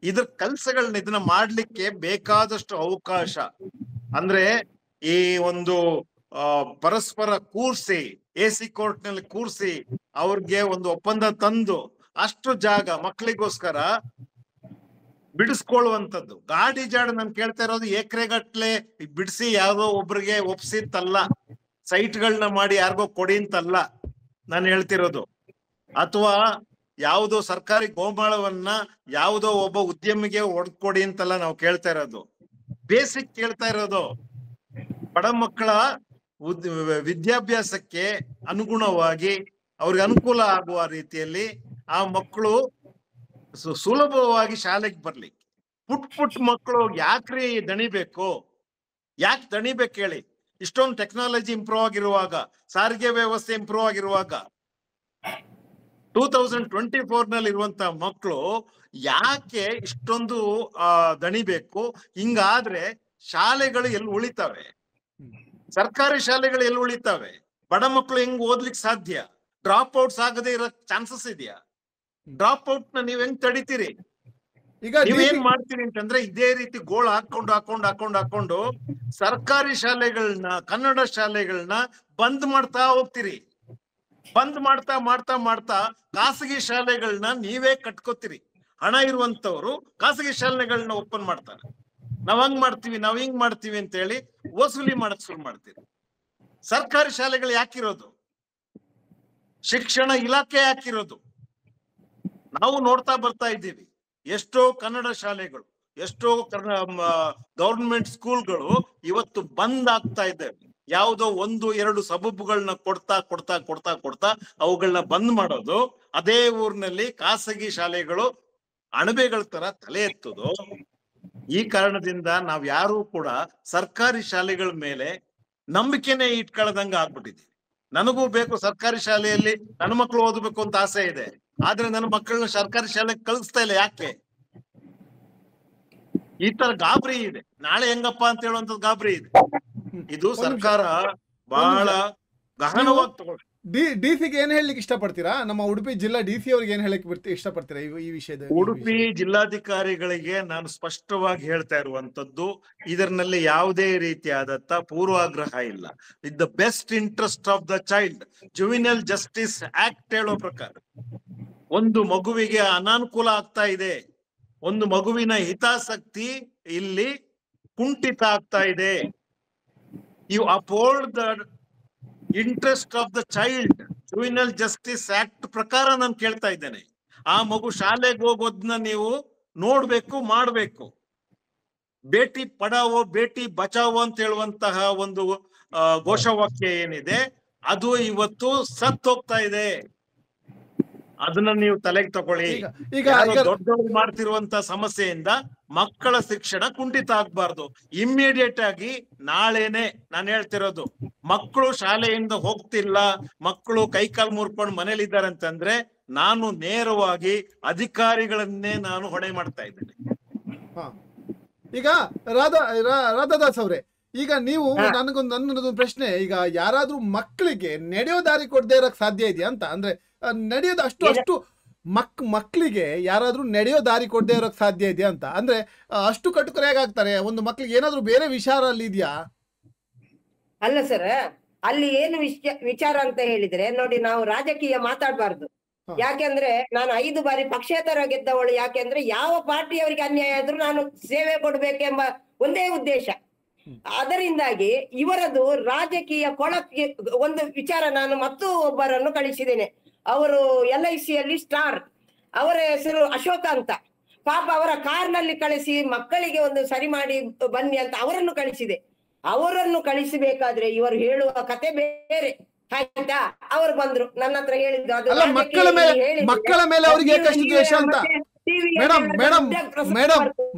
ಇದ್ರ ಕೆಲ್ಸಗಳನ್ನ ಇದನ್ನ ಮಾಡ್ಲಿಕ್ಕೆ ಬೇಕಾದಷ್ಟು ಅವಕಾಶ. ಅಂದ್ರೆ ಈ ಒಂದು ಪರಸ್ಪರ ಕೂರ್ಸಿ AC ಕೋರ್ಟ್ ನಲ್ಲಿ ಕೂರ್ಸಿ ಅವ್ರಿಗೆ ಒಂದು ಒಪ್ಪಂದ ತಂದು ಅಷ್ಟು ಜಾಗ ಮಕ್ಕಳಿಗೋಸ್ಕರ ಬಿಡಿಸ್ಕೊಳ್ಳುವಂಥದ್ದು. ಗಾಡಿ ಜಾಡ ನಾನು ಕೇಳ್ತಾ ಇರೋದು ಎಕರೆಗಟ್ಲೆ ಬಿಡಿಸಿ ಯಾವ್ದೋ ಒಬ್ರಿಗೆ ಒಪ್ಸಿತ್ತಲ್ಲ, ಸೈಟ್ಗಳನ್ನ ಮಾಡಿ ಯಾರಿಗೋ ಕೊಡಿ ಅಂತಲ್ಲ ನಾನು ಹೇಳ್ತಿರೋದು, ಅಥವಾ ಯಾವುದೋ ಸರ್ಕಾರಿ ಗೋಮಾಳವನ್ನ ಯಾವುದೋ ಒಬ್ಬ ಉದ್ಯಮಿಗೆ ಒಡ್ಕೊಡಿ ಅಂತಲ್ಲ ನಾವು ಕೇಳ್ತಾ ಇರೋದು. ಬೇಸಿಕ್ ಕೇಳ್ತಾ ಇರೋದು ಬಡ ಮಕ್ಕಳ ವಿದ್ಯಾಭ್ಯಾಸಕ್ಕೆ ಅನುಗುಣವಾಗಿ ಅವ್ರಿಗೆ ಅನುಕೂಲ ಆಗುವ ರೀತಿಯಲ್ಲಿ ಆ ಮಕ್ಕಳು ಸುಲಭವಾಗಿ ಶಾಲೆಗೆ ಬರ್ಲಿ. ಪುಟ್ ಮಕ್ಕಳು ಯಾಕ್ರಿ ದಣಿಬೇಕು, ಯಾಕೆ ದಣಿಬೇಕು ಹೇಳಿ? ಇಷ್ಟೊಂದು ಟೆಕ್ನಾಲಜಿ ಇಂಪ್ರೂವ್ ಆಗಿರುವಾಗ, ಸಾರಿಗೆ ವ್ಯವಸ್ಥೆ ಇಂಪ್ರೂವ್ ಆಗಿರುವಾಗ 2024 ನಲ್ಲಿ ಇರುವಂತ ಮಕ್ಕಳು ಯಾಕೆ ಇಷ್ಟೊಂದು ದಣಿಬೇಕು? ಹಿಂಗಾದ್ರೆ ಶಾಲೆಗಳು ಎಲ್ಲಿ ಉಳಿತಾವೆ? ಸರ್ಕಾರಿ ಶಾಲೆಗಳು ಎಲ್ಲಿ ಉಳಿತಾವೆ? ಬಡ ಮಕ್ಕಳು ಹೆಂಗ್ ಓದ್ಲಿಕ್ಕೆ ಸಾಧ್ಯ? ಡ್ರಾಪ್ ಔಟ್ಸ್ ಆಗದೆ ಇರೋ ಚಾನ್ಸಸ್ ಇದೆಯಾ? ಡ್ರಾಪ್ ಔಟ್ ನ ನೀವ್ ಹೆಂಗ್ ತಡಿತೀರಿ? ನೀವೇನ್ ಮಾಡ್ತೀರಿ ಅಂತಂದ್ರೆ ಇದೇ ರೀತಿ ಗೋಳು ಹಾಕೊಂಡು ಸರ್ಕಾರಿ ಶಾಲೆಗಳನ್ನ, ಕನ್ನಡ ಶಾಲೆಗಳನ್ನ ಬಂದ್ ಮಾಡ್ತಾ ಹೋಗ್ತೀರಿ. ಬಂದ್ ಮಾಡ್ತಾ ಖಾಸಗಿ ಶಾಲೆಗಳನ್ನ ನೀವೇ ಕಟ್ಕೋತೀರಿ. ಹಣ ಇರುವಂತವ್ರು ಖಾಸಗಿ ಶಾಲೆಗಳನ್ನ ಓಪನ್ ಮಾಡ್ತಾರೆ. ನಾವ್ ಹಂಗ್ ಮಾಡ್ತೀವಿ, ನಾವ್ ಹಿಂಗ್ ಮಾಡ್ತೀವಿ ಅಂತ ಹೇಳಿ ವಸೂಲಿ ಮಾಡಕ್ ಶುರು ಮಾಡ್ತೀರಿ. ಸರ್ಕಾರಿ ಶಾಲೆಗಳು ಯಾಕಿರೋದು? ಶಿಕ್ಷಣ ಇಲಾಖೆ ಯಾಕಿರೋದು? ನಾವು ನೋಡ್ತಾ ಬರ್ತಾ ಇದ್ದೀವಿ. ಎಷ್ಟೋ ಕನ್ನಡ ಶಾಲೆಗಳು, ಎಷ್ಟೋ ಗವರ್ಮೆಂಟ್ ಸ್ಕೂಲ್ಗಳು ಇವತ್ತು ಬಂದ್ ಆಗ್ತಾ ಇದ್ದಾವೆ. ಯಾವುದೋ 1-2 ಸಬೂಬುಗಳನ್ನ ಕೊಡ್ತಾ ಅವುಗಳನ್ನ ಬಂದ್ ಮಾಡೋದು. ಅದೇ ಊರಿನಲ್ಲಿ ಖಾಸಗಿ ಶಾಲೆಗಳು ಅಣಬೆಗಳ ತರ ತಲೆ ಎತ್ತೋದು. ಈ ಕಾರಣದಿಂದ ನಾವ್ ಯಾರು ಕೂಡ ಸರ್ಕಾರಿ ಶಾಲೆಗಳ ಮೇಲೆ ನಂಬಿಕೆನೆ ಇಟ್ಕೊಳ್ಳದಂಗ ಆಗ್ಬಿಟ್ಟಿದ್ದೀವಿ. ನನಗೂ ಬೇಕು ಸರ್ಕಾರಿ ಶಾಲೆಯಲ್ಲಿ ನನ್ನ ಮಕ್ಕಳು ಓದಬೇಕು ಅಂತ ಆಸೆ ಇದೆ, ಆದ್ರೆ ನನ್ನ ಮಕ್ಕಳನ್ನ ಸರ್ಕಾರಿ ಶಾಲೆಗೆ ಕಳಿಸ್ತಾ ಇಲ್ಲ. ಯಾಕೆ? ಈ ತರ ಗಾಬರಿ ಇದೆ. ನಾಳೆ ಹೆಂಗಪ್ಪ ಅಂತ ಹೇಳುವಂತದ್ದು ಗಾಬರಿ ಇದೆ. ಇದು ಸರ್ಕಾರ ಬಹಳ ಗಹನವಾಗಿ ತಗೊಳ್ಳಿ. ಡಿಸಿಗೆ ಏನ್ ಹೇಳಲಿಕ್ಕೆ ಇಷ್ಟಪಡ್ತೀರಾ? ನಮ್ಮ ಉಡುಪಿ ಜಿಲ್ಲಾ ಡಿಸಿ ಅವ್ರಿಗೆ ಏನ್ ಹೇಳಲಿಕ್ಕೆ ಇಷ್ಟಪಡ್ತೀರಾ ಈ ವಿಷಯದ? ಉಡುಪಿ ಜಿಲ್ಲಾಧಿಕಾರಿಗಳಿಗೆ ನಾನು ಸ್ಪಷ್ಟವಾಗಿ ಹೇಳ್ತಾ ಇರುವಂತದ್ದು, ಇದರಲ್ಲಿ ಯಾವುದೇ ರೀತಿಯಾದಂತ ಪೂರ್ವಾಗ್ರಹ ಇಲ್ಲ. With the best interest of the child, juvenile justice act ಹೇಳೋ ಪ್ರಕಾರ ಒಂದು ಮಗುವಿಗೆ ಅನಾನುಕೂಲ ಆಗ್ತಾ ಇದೆ, ಒಂದು ಮಗುವಿನ ಹಿತಾಸಕ್ತಿ ಇಲ್ಲಿ ಕುಂಠಿತ ಆಗ್ತಾ ಇದೆ. You upheld the interest of the child, juvenile justice act ಪ್ರಕಾರ ನಾನು ಕೇಳ್ತಾ ಇದ್ದೇನೆ. ಆ ಮಗು ಶಾಲೆಗೆ ಹೋಗೋದನ್ನ ನೀವು ನೋಡ್ಬೇಕು, ಮಾಡ್ಬೇಕು. ಬೇಟಿ ಪಡಾವೋ ಬೇಟಿ ಬಚಾವೋ ಅಂತ ಹೇಳುವಂತಹ ಒಂದು ಘೋಷವಾಕ್ಯ ಏನಿದೆ, ಅದು ಇವತ್ತು ಸತ್ತೋಗ್ತಾ ಇದೆ. ಅದನ್ನ ನೀವು ತಲೆಗೆ ತಗೊಳ್ಳಿ. ಈಗ ದೊಡ್ಡವರು ಮಾಡ್ತಿರುವಂತ ಸಮಸ್ಯೆಯಿಂದ ಮಕ್ಕಳ ಶಿಕ್ಷಣ ಕುಂಠಿತ ಆಗ್ಬಾರ್ದು. ಇಮ್ಮಿಡಿಯೇಟ್ ಆಗಿ ನಾಳೆನೆ ನಾನು ಹೇಳ್ತಿರೋದು, ಮಕ್ಕಳು ಶಾಲೆಯಿಂದ ಹೋಗ್ತಿಲ್ಲ, ಮಕ್ಕಳು ಕೈಕಾಲು ಮುರ್ಕೊಂಡು ಮನೇಲಿದ್ದಾರೆ ಅಂತಂದ್ರೆ ನಾನು ನೇರವಾಗಿ ಅಧಿಕಾರಿಗಳನ್ನೇ ನಾನು ಹೊಣೆ ಮಾಡ್ತಾ ಇದ್ದೇನೆ. ಈಗ ರಾಧಾದಾಸ್ ಅವ್ರೆ, ಈಗ ನೀವು ನನ್ನದೊಂದು ಪ್ರಶ್ನೆ, ಈಗ ಯಾರಾದ್ರೂ ಮಕ್ಕಳಿಗೆ ನಡೆಯೋ ದಾರಿ ಕೊಡದೇ ಇರಕ್ ಸಾಧ್ಯ ಇದೆಯಾ ಅಂತ? ಅಂದ್ರೆ ನಡೆಯೋದು ಅಷ್ಟು ಮಕ್ಕಳಿಗೆ ಯಾರಾದ್ರೂ ನಡೆಯೋ ದಾರಿ ಕೊಡದೇ ಇರೋಕ್ ಸಾಧ್ಯ ಇದೆಯಾ ಅಂತ? ಅಂದ್ರೆ ಅಷ್ಟು ಕಟ್ಟುಕರೆಯಾಗ್ತಾರೆ ಒಂದು ಮಕ್ಳಿಗೆ ಏನಾದ್ರೂ ಬೇರೆ ವಿಚಾರ ಅಲ್ಲಿ ಇದೆಯಾ? ಅಲ್ಲ ಸರ್, ಅಲ್ಲಿ ಏನು ವಿಚಾರ ಅಂತ ಹೇಳಿದ್ರೆ ನೋಡಿ, ನಾವು ರಾಜಕೀಯ ಮಾತಾಡಬಾರ್ದು. ಯಾಕೆಂದ್ರೆ ನಾನು 5 ಬಾರಿ ಪಕ್ಷೇತರ ಗೆದ್ದವಳು. ಯಾಕೆಂದ್ರೆ ಯಾವ ಪಾರ್ಟಿಯವರಿಗೆ ಅನ್ಯಾಯ ಆದ್ರೂ ನಾನು ಸೇವೆ ಕೊಡ್ಬೇಕೆಂಬ ಒಂದೇ ಉದ್ದೇಶ. ಅದರಿಂದಾಗಿ ಇವರದು ರಾಜಕೀಯ ಕೊಳಕ್ಕೆ ಒಂದು ವಿಚಾರ. ನಾನು ಮತ್ತೂ ಒಬ್ಬರನ್ನು ಕಳಿಸಿದ್ದೇನೆ, ಅವರು LIC ಯಲ್ಲಿ ಸ್ಟಾರ್, ಅವರ ಹೆಸರು ಅಶೋಕ ಅಂತ. ಪಾಪ ಅವರ ಕಾರ್ನಲ್ಲಿ ಕಳಿಸಿ ಮಕ್ಕಳಿಗೆ ಒಂದು ಸರಿ ಮಾಡಿ ಬನ್ನಿ ಅಂತ ಅವರನ್ನು ಕಳಿಸಿದೆ. ಅವರನ್ನು ಕಳಿಸಬೇಕಾದ್ರೆ ಇವರು ಹೇಳುವ ಕತೆ ಬೇರೆ, ಆಯ್ತಾ? ಅವರು ಬಂದ್ರು ನನ್ನ ಹತ್ರ ಹೇಳಿದ್ದು, ಅದು ಮಕ್ಕಳ ಮೇಲೆ ಅವರಿಗೆ ಏಕಷ್ಟು ದ್ವೇಷ ಅಂತ. ಮೇಡಮ್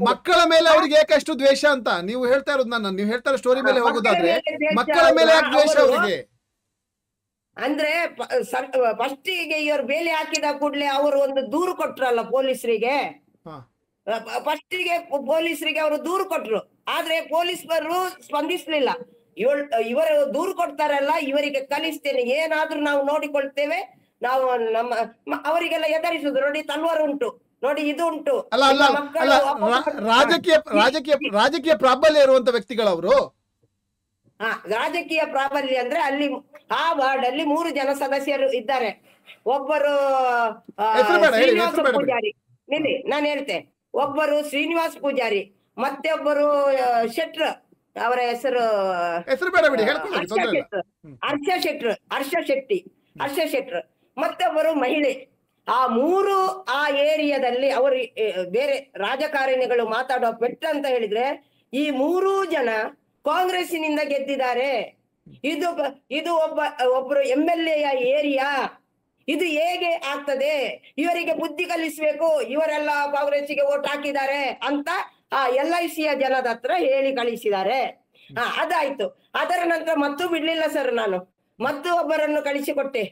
ಮಕ್ಕಳ ಮೇಲೆ ಅವ್ರಿಗೆ ಏಕಷ್ಟು ದ್ವೇಷ ಅಂತ ನೀವು ಹೇಳ್ತಾ ಇರೋದು. ನೀವು ಹೇಳ್ತಾ ಇರೋ ಸ್ಟೋರಿ ಮೇಲೆ ಹೋಗೋದಾದ್ರೆ ಮಕ್ಕಳ ಮೇಲೆ ಯಾಕೆ ದ್ವೇಷ ಅವರಿಗೆ? ಅಂದ್ರೆ ಫಸ್ಟಿಗೆ ಇವರು ಬೇಲಿ ಹಾಕಿದ ಕೂಡಲೇ ಅವರು ಒಂದು ದೂರು ಕೊಟ್ರಲ್ಲ ಪೊಲೀಸರಿಗೆ. ಫಸ್ಟಿಗೆ ಪೊಲೀಸರಿಗೆ ಅವರು ದೂರು ಕೊಟ್ರು, ಆದ್ರೆ ಪೊಲೀಸರು ಸ್ಪಂದಿಸ್ಲಿಲ್ಲ. ಇವರು ದೂರು ಕೊಡ್ತಾರಲ್ಲ, ಇವರಿಗೆ ಕಲಿಸ್ತೇನೆ, ಏನಾದ್ರೂ ನಾವು ನೋಡಿಕೊಳ್ತೇವೆ, ನಾವು ನಮ್ಮ ಅವರಿಗೆಲ್ಲ ಎದುರಿಸುದು. ನೋಡಿ ತಲ್ವಾರ್ ಉಂಟು, ನೋಡಿ ಇದು ಉಂಟು. ರಾಜಕೀಯ ಪ್ರಾಬಲ್ಯ ಇರುವಂತ ವ್ಯಕ್ತಿಗಳವರು. ರಾಜಕೀಯ ಪ್ರಾಬಲ್ಯ ಅಂದ್ರೆ ಅಲ್ಲಿ ಆ ವಾರ್ಡ್ ಅಲ್ಲಿ 3 ಜನ ಸದಸ್ಯರು ಇದ್ದಾರೆ. ಒಬ್ಬರು ಹೆಸರು ಬೇಡ, ಹೇಳಿ, ಶ್ರೀನಿವಾಸ ಹೆಸರು ಬೇಡ ಬಿಡಿ. ಪೂಜಾರಿ, ನಿಲ್ಲಿ ನಾನು ಹೇಳ್ತೆ. ಒಬ್ಬರು ಶ್ರೀನಿವಾಸ್ ಪೂಜಾರಿ, ಮತ್ತೆ ಒಬ್ಬರು ಶೆಟ್ರ್, ಅವರ ಹೆಸರು ಬೇಡ ಬಿಡಿ, ಹೇಳ್ಕೊಳ್ಳಿ, ಹರ್ಷ ತೊಂದ್ರೆ ಇಲ್ಲ. ಶೆಟ್ರ್, ಹರ್ಷ ಶೆಟ್ರ್, ಮತ್ತೊಬ್ಬರು ಮಹಿಳೆ. ಆ 3 ಆ ಏರಿಯಾದಲ್ಲಿ ಅವರು ಬೇರೆ ರಾಜಕಾರಣಿಗಳು ಮಾತಾಡುವ ಪೆಟ್ಟು ಅಂತ ಹೇಳಿದ್ರೆ ಈ 3 ಜನ ಕಾಂಗ್ರೆಸ್ಸಿನಿಂದ ಗೆದ್ದಿದ್ದಾರೆ. ಇದು ಒಬ್ಬರು MLA ಏರಿಯಾ. ಇದು ಹೇಗೆ ಆಗ್ತದೆ? ಇವರಿಗೆ ಬುದ್ಧಿ ಕಲಿಸ್ಬೇಕು, ಇವರೆಲ್ಲ ಕಾಂಗ್ರೆಸ್ಸಿಗೆ ವೋಟ್ ಹಾಕಿದ್ದಾರೆ ಅಂತ ಆ LIC ಜನದ ಹತ್ರ ಹೇಳಿ ಕಳಿಸಿದ್ದಾರೆ. ಅದಾಯ್ತು. ಅದರ ನಂತರ ಮತ್ತು ಬಿಡ್ಲಿಲ್ಲ ಸರ್, ನಾನು ಮತ್ತು ಒಬ್ಬರನ್ನು ಕಳಿಸಿಕೊಟ್ಟೆ.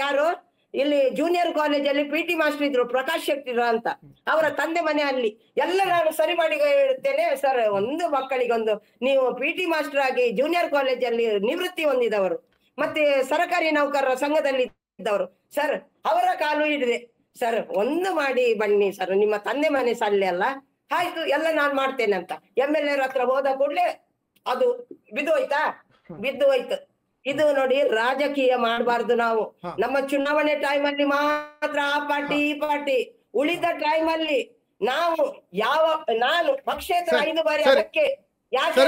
ಯಾರು? ಇಲ್ಲಿ ಜೂನಿಯರ್ ಕಾಲೇಜಲ್ಲಿ PT ಮಾಸ್ಟರ್ ಇದ್ರು, ಪ್ರಕಾಶ್ ಶೆಟ್ಟಿ ಅಂತ, ಅವರ ತಂದೆ ಮನೆ ಅಲ್ಲಿ. ಎಲ್ಲ ನಾನು ಸರಿ ಮಾಡಿ ಹೇಳುತ್ತೇನೆ ಸರ್, ಒಂದು ಮಕ್ಕಳಿಗೊಂದು ನೀವು PT ಮಾಸ್ಟರ್ ಆಗಿ ಜೂನಿಯರ್ ಕಾಲೇಜಲ್ಲಿ ನಿವೃತ್ತಿ ಹೊಂದಿದವರು, ಮತ್ತೆ ಸರ್ಕಾರಿ ನೌಕರರ ಸಂಘದಲ್ಲಿ ಇದ್ದವರು ಸರ್, ಅವರ ಕಾಲು ಹಿಡಿದೆ ಸರ್, ಒಂದು ಮಾಡಿ ಬನ್ನಿ ಸರ್, ನಿಮ್ಮ ತಂದೆ ಮನೆ ಸಲ್ಲೆ ಅಲ್ಲ. ಆಯ್ತು, ಎಲ್ಲ ನಾನ್ ಮಾಡ್ತೇನೆ ಅಂತ MLA ಹತ್ರ ಹೋದ ಕೂಡ್ಲೆ ಅದು ಬಿದ್ದು ಹೋಯ್ತು. ಇದು ನೋಡಿ, ರಾಜಕೀಯ ಮಾಡಬಾರ್ದು ನಾವು. ನಮ್ಮ ಚುನಾವಣೆ ಟೈಮ್ ಅಲ್ಲಿ ಮಾತ್ರ ಆ ಪಾರ್ಟಿ ಈ ಪಾರ್ಟಿ, ಉಳಿದ ಟೈಮ್ ಅಲ್ಲಿ ನಾನು ಪಕ್ಷೇತರ 5 ಬಾರಿ ಅದಕ್ಕೆ ಯಾಕೆ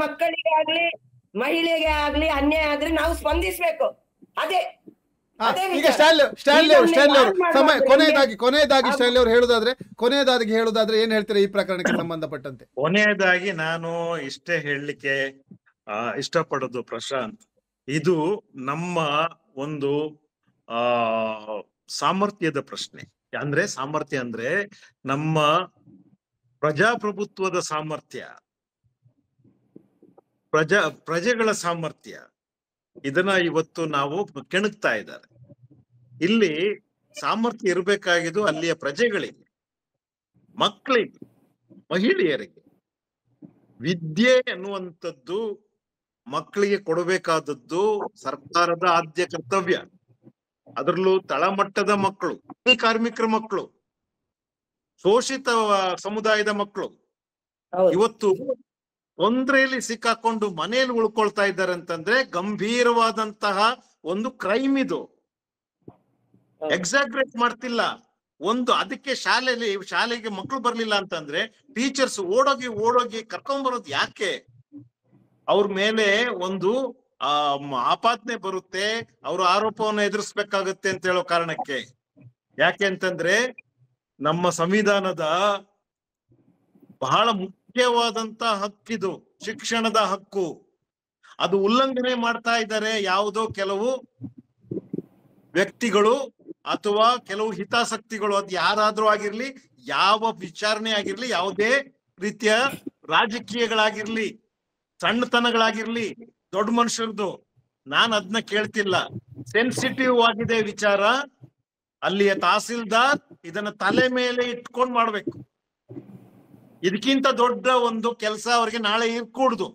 ಮಕ್ಕಳಿಗೆ ಆಗ್ಲಿ ಮಹಿಳೆಗೆ ಆಗ್ಲಿ ಅನ್ಯಾಯ ಆದ್ರೆ ನಾವು ಸ್ಪಂದಿಸ್ಬೇಕು. ಅದೇ ಈಗ ಸ್ಟಾನ್ಲಿ ಅವರು ಕೊನೆಯದಾಗಿ ಸ್ಟಾನ್ಲಿ ಅವರು ಹೇಳುದಾದ್ರೆ ಏನ್ ಹೇಳ್ತೀರಾ ಈ ಪ್ರಕರಣಕ್ಕೆ ಸಂಬಂಧಪಟ್ಟಂತೆ? ಕೊನೆಯದಾಗಿ ನಾನು ಇಷ್ಟೇ ಹೇಳಲಿಕ್ಕೆ ಇಷ್ಟಪಡೋದು ಪ್ರಶಾಂತ್, ಇದು ನಮ್ಮ ಒಂದು ಸಾಮರ್ಥ್ಯದ ಪ್ರಶ್ನೆ. ಸಾಮರ್ಥ್ಯ ಅಂದ್ರೆ ನಮ್ಮ ಪ್ರಜಾಪ್ರಭುತ್ವದ ಸಾಮರ್ಥ್ಯ, ಪ್ರಜೆಗಳ ಸಾಮರ್ಥ್ಯ. ಇದನ್ನ ಇವತ್ತು ನಾವು ಕೆಣಕ್ತಾ ಇದ್ದಾರೆ. ಇಲ್ಲಿ ಸಾಮರ್ಥ್ಯ ಇರಬೇಕಾಗಿದ್ದು ಅಲ್ಲಿಯ ಪ್ರಜೆಗಳಿಗೆ, ಮಕ್ಕಳಿಗೆ, ಮಹಿಳೆಯರಿಗೆ. ವಿದ್ಯೆ ಎನ್ನುವಂಥದ್ದು ಮಕ್ಕಳಿಗೆ ಕೊಡಬೇಕಾದದ್ದು ಸರ್ಕಾರದ ಆದ್ಯ ಕರ್ತವ್ಯ. ಅದರಲ್ಲೂ ತಳಮಟ್ಟದ ಮಕ್ಕಳು, ಕಾರ್ಮಿಕರ ಮಕ್ಕಳು, ಶೋಷಿತ ಸಮುದಾಯದ ಮಕ್ಕಳು ಇವತ್ತು ತೊಂದರೆಯಲ್ಲಿ ಸಿಕ್ಕಾಕೊಂಡು ಮನೆಯಲ್ಲಿ ಉಳ್ಕೊಳ್ತಾ ಇದ್ದಾರೆ ಅಂತಂದ್ರೆ ಗಂಭೀರವಾದಂತಹ ಒಂದು ಕ್ರೈಮ್ ಇದು. ಎಕ್ಸಾಗ್ರೇಟ್ ಮಾಡ್ತಿಲ್ಲ. ಅದಕ್ಕೆ ಶಾಲೆಗೆ ಮಕ್ಕಳು ಬರ್ಲಿಲ್ಲ ಅಂತಂದ್ರೆ ಟೀಚರ್ಸ್ ಓಡೋಗಿ ಕರ್ಕೊಂಡ್ಬರೋದು ಯಾಕೆ? ಅವ್ರ ಮೇಲೆ ಒಂದು ಆಪಾದನೆ ಬರುತ್ತೆ, ಅವ್ರ ಆರೋಪವನ್ನು ಎದುರಿಸ್ಬೇಕಾಗತ್ತೆ ಅಂತ ಹೇಳೋ ಕಾರಣಕ್ಕೆ. ಯಾಕೆ ಅಂತಂದ್ರೆ ನಮ್ಮ ಸಂವಿಧಾನದ ಬಹಳ ಮುಖ್ಯವಾದಂತ ಹಕ್ಕಿದು, ಶಿಕ್ಷಣದ ಹಕ್ಕು. ಅದು ಉಲ್ಲಂಘನೆ ಮಾಡ್ತಾ ಇದ್ದಾರೆ ಯಾವುದೋ ಕೆಲವು ವ್ಯಕ್ತಿಗಳು ಅಥವಾ ಕೆಲವು ಹಿತಾಸಕ್ತಿಗಳು. ಅದು ಯಾರಾದ್ರೂ ಆಗಿರ್ಲಿ, ಯಾವ ವಿಚಾರಣೆ ಆಗಿರ್ಲಿ, ಯಾವುದೇ ರೀತಿಯ ರಾಜಕೀಯಗಳಾಗಿರ್ಲಿ, ಸಣ್ಣತನಗಳಾಗಿರ್ಲಿ, ದೊಡ್ಡ ಮನುಷ್ಯರದು, ನಾನು ಅದನ್ನ ಕೇಳ್ತಿಲ್ಲ. ಸೆನ್ಸಿಟಿವ್ ಆಗಿದೆ ವಿಚಾರ. ಅಲ್ಲಿಯ ತಹಸೀಲ್ದಾರ್ ಇದನ್ನ ತಲೆ ಮೇಲೆ ಇಟ್ಕೊಂಡ್ ಮಾಡ್ಬೇಕು. ಇದಕ್ಕಿಂತ ದೊಡ್ಡ ಒಂದು ಕೆಲಸ ಅವ್ರಿಗೆ ನಾಳೆ ಇರ್ಕೂಡ್ದು.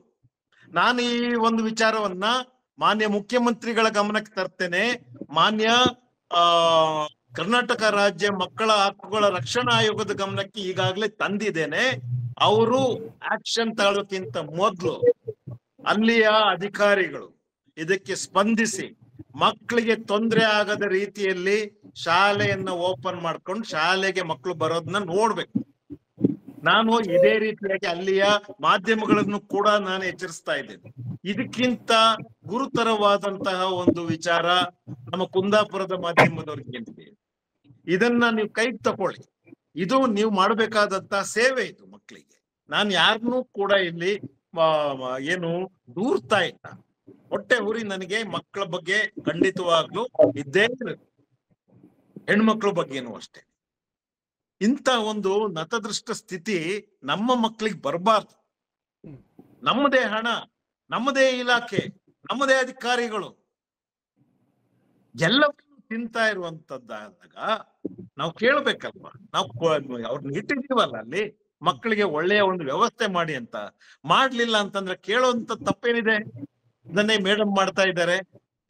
ನಾನು ಈ ಒಂದು ವಿಚಾರವನ್ನ ಮಾನ್ಯ ಮುಖ್ಯಮಂತ್ರಿಗಳ ಗಮನಕ್ಕೆ ತರ್ತೇನೆ. ಮಾನ್ಯ ಕರ್ನಾಟಕ ರಾಜ್ಯ ಮಕ್ಕಳ ಹಕ್ಕುಗಳ ರಕ್ಷಣಾ ಆಯೋಗದ ಗಮನಕ್ಕೆ ಈಗಾಗಲೇ ತಂದಿದ್ದೇನೆ. ಅವರು ಆಕ್ಷನ್ ತಗೊಳ್ಳೋಕ್ಕಿಂತ ಮೊದಲು ಅಲ್ಲಿಯ ಅಧಿಕಾರಿಗಳು ಇದಕ್ಕೆ ಸ್ಪಂದಿಸಿ ಮಕ್ಕಳಿಗೆ ತೊಂದರೆ ಆಗದ ರೀತಿಯಲ್ಲಿ ಶಾಲೆಯನ್ನ ಓಪನ್ ಮಾಡ್ಕೊಂಡು ಶಾಲೆಗೆ ಮಕ್ಕಳು ಬರೋದನ್ನ ನೋಡ್ಬೇಕು. ನಾನು ಇದೇ ರೀತಿಯಾಗಿ ಅಲ್ಲಿಯ ಮಾಧ್ಯಮಗಳನ್ನು ಕೂಡ ನಾನು ಎಚ್ಚರಿಸ್ತಾ ಇದ್ದೇನೆ. ಇದಕ್ಕಿಂತ ಗುರುತರವಾದಂತಹ ಒಂದು ವಿಚಾರ ನಮ್ಮ ಕುಂದಾಪುರದ ಮಾಧ್ಯಮದವ್ರಿಗೆ ಏನಿದೆ, ಇದನ್ನ ನೀವು ಕೈಗೆ ತಕೊಳ್ಳಿ. ಇದು ನೀವು ಮಾಡಬೇಕಾದಂತಹ ಸೇವೆ ಇದು ಮಕ್ಕಳಿಗೆ. ನಾನು ಯಾರನ್ನೂ ಕೂಡ ಇಲ್ಲಿ ಏನು ದೂರ್ತಾ ಇಲ್ಲ. ಹೊಟ್ಟೆ ಹುರಿ ನನಗೆ ಮಕ್ಕಳ ಬಗ್ಗೆ ಖಂಡಿತವಾಗ್ಲೂ ಇದ್ದೇ ಇರುತ್ತೆ, ಹೆಣ್ಮಕ್ಳ ಬಗ್ಗೆನೂ ಅಷ್ಟೇ. ಇಂಥ ಒಂದು ನತದೃಷ್ಟ ಸ್ಥಿತಿ ನಮ್ಮ ಮಕ್ಕಳಿಗೆ ಬರಬಾರ್ದು. ನಮ್ಮದೇ ಹಣ, ನಮ್ಮದೇ ಇಲಾಖೆ, ನಮ್ಮದೇ ಅಧಿಕಾರಿಗಳು ಎಲ್ಲವನ್ನೂ ತಿಂತಾ ಇರುವಂತದ್ದಾದಾಗ ನಾವು ಕೇಳ್ಬೇಕಲ್ವಾ? ನಾವು ಅವ್ರನ್ನ ಇಟ್ಟಿದ್ದೀವಲ್ಲ ಅಲ್ಲಿ, ಮಕ್ಕಳಿಗೆ ಒಳ್ಳೆಯ ಒಂದು ವ್ಯವಸ್ಥೆ ಮಾಡಿ ಅಂತ. ಮಾಡ್ಲಿಲ್ಲ ಅಂತಂದ್ರೆ ಕೇಳೋಂತ ತಪ್ಪೇನಿದೆ? ಇದನ್ನೇ ಮೇಡಮ್ ಮಾಡ್ತಾ ಇದ್ದಾರೆ.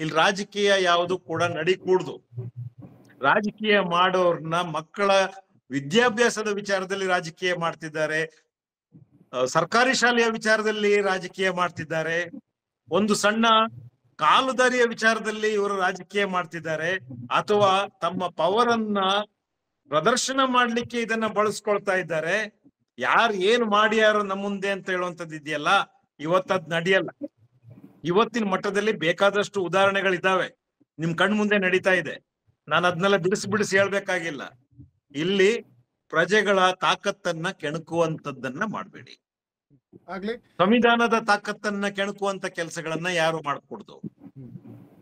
ಇಲ್ಲಿ ರಾಜಕೀಯ ಯಾವುದು ಕೂಡ ನಡಿಕೂಡ್ದು. ರಾಜಕೀಯ ಮಾಡೋರ್ನ ಮಕ್ಕಳ ವಿದ್ಯಾಭ್ಯಾಸದ ವಿಚಾರದಲ್ಲಿ ರಾಜಕೀಯ ಮಾಡ್ತಿದ್ದಾರೆ. ಸರ್ಕಾರಿ ಶಾಲೆಯ ವಿಚಾರದಲ್ಲಿ ರಾಜಕೀಯ ಮಾಡ್ತಿದ್ದಾರೆ, ಒಂದು ಸಣ್ಣ ಕಾಲುದಾರಿಯ ವಿಚಾರದಲ್ಲಿ ಇವರು ರಾಜಕೀಯ ಮಾಡ್ತಿದ್ದಾರೆ, ಅಥವಾ ತಮ್ಮ ಪವರ್ ಅನ್ನ ಪ್ರದರ್ಶನ ಮಾಡ್ಲಿಕ್ಕೆ ಇದನ್ನ ಬಳಸ್ಕೊಳ್ತಾ ಇದ್ದಾರೆ. ಯಾರು ಏನ್ ಮಾಡ್ಯಾರೋ ನಮ್ಮ ಮುಂದೆ ಅಂತ ಹೇಳುವಂತದ್ದು ಇದೆಯಲ್ಲ, ಇವತ್ತದ್ ನಡೆಯಲ್ಲ. ಇವತ್ತಿನ ಮಟ್ಟದಲ್ಲಿ ಬೇಕಾದಷ್ಟು ಉದಾಹರಣೆಗಳಿದ್ದಾವೆ, ನಿಮ್ ಕಣ್ ಮುಂದೆ ನಡೀತಾ ಇದೆ. ನಾನು ಅದನ್ನೆಲ್ಲ ಬಿಡಿಸಿ ಹೇಳ್ಬೇಕಾಗಿಲ್ಲ. ಇಲ್ಲಿ ಪ್ರಜೆಗಳ ತಾಕತ್ತನ್ನ ಕೆಣಕುವಂತದ್ದನ್ನ ಮಾಡ್ಬೇಡಿ. ಸಂವಿಧಾನದ ತಾಕತ್ತನ್ನ ಕೆಣಕುವಂತ ಕೆಲಸಗಳನ್ನ ಯಾರು ಮಾಡ್ಕೊಡ್ದು.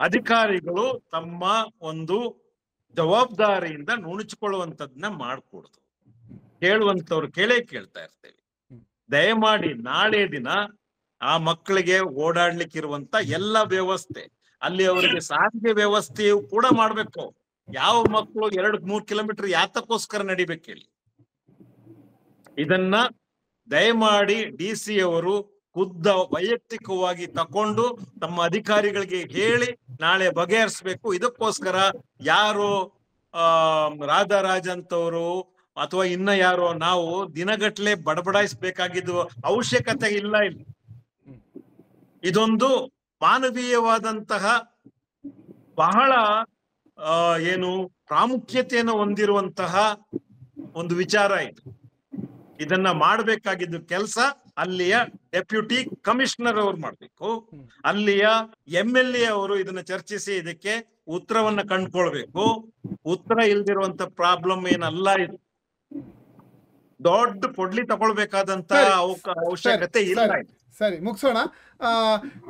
ಅಧಿಕಾರಿಗಳು ತಮ್ಮ ಒಂದು ಜವಾಬ್ದಾರಿಯಿಂದ ನುಣುಚಿಕೊಳ್ಳುವಂತದನ್ನ ಮಾಡ್ಕೊಡ್ದು. ಕೇಳುವಂತವ್ರು ಕೇಳ್ತಾ ಇರ್ತೇವೆ. ದಯಮಾಡಿ ನಾಳೆ ದಿನ ಆ ಮಕ್ಕಳಿಗೆ ಓಡಾಡ್ಲಿಕ್ಕಿರುವಂತ ಎಲ್ಲ ವ್ಯವಸ್ಥೆ, ಅಲ್ಲಿ ಅವರಿಗೆ ಸಾರಿಗೆ ವ್ಯವಸ್ಥೆಯು ಕೂಡ ಮಾಡ್ಬೇಕು. ಯಾವ ಮಕ್ಕಳು 2-3 ಕಿಲೋಮೀಟರ್ ಯಾತಕ್ಕೋಸ್ಕರ ನಡಿಬೇಕು ಹೇಳಿ. ಇದನ್ನ ದಯಮಾಡಿ DC ಅವರು ಖುದ್ದ ವೈಯಕ್ತಿಕವಾಗಿ ತಕೊಂಡು ತಮ್ಮ ಅಧಿಕಾರಿಗಳಿಗೆ ಹೇಳಿ ನಾಳೆ ಬಗೆಹರಿಸ್ಬೇಕು. ಇದಕ್ಕೋಸ್ಕರ ಯಾರು ರಾಧಾರಾಜ್ ಅಂತವರು ಅಥವಾ ಇನ್ನ ಯಾರೋ ನಾವು ದಿನಗಟ್ಲೆ ಬಡಬಡಾಯಿಸ್ಬೇಕಾಗಿದ್ದು ಅವಶ್ಯಕತೆ ಇಲ್ಲ. ಇಲ್ಲಿ ಇದೊಂದು ಮಾನವೀಯವಾದಂತಹ ಬಹಳ ಏನು ಪ್ರಾಮುಖ್ಯತೆಯನ್ನು ಹೊಂದಿರುವಂತಹ ಒಂದು ವಿಚಾರ ಇದು. ಇದನ್ನ ಮಾಡಬೇಕಾಗಿದ್ದು ಕೆಲಸ ಅಲ್ಲಿಯ ಡೆಪ್ಯೂಟಿ ಕಮಿಷನರ್ ಅವರು ಮಾಡ್ಬೇಕು. ಅಲ್ಲಿಯ MLA ಅವರು ಇದನ್ನ ಚರ್ಚಿಸಿ ಇದಕ್ಕೆ ಉತ್ತರವನ್ನ ಕಂಡುಕೊಳ್ಬೇಕು. ಉತ್ತರ ಇಲ್ದಿರುವಂತ ಪ್ರಾಬ್ಲಮ್ ಏನಲ್ಲ. ಇದು ದೊಡ್ಡ ಕೊಡ್ಲಿ ತಗೊಳ್ಬೇಕಾದಂತ ಅವಶ್ಯಕತೆ ಇಲ್ಲ. ಸರಿ, ಮುಗಿಸೋಣ.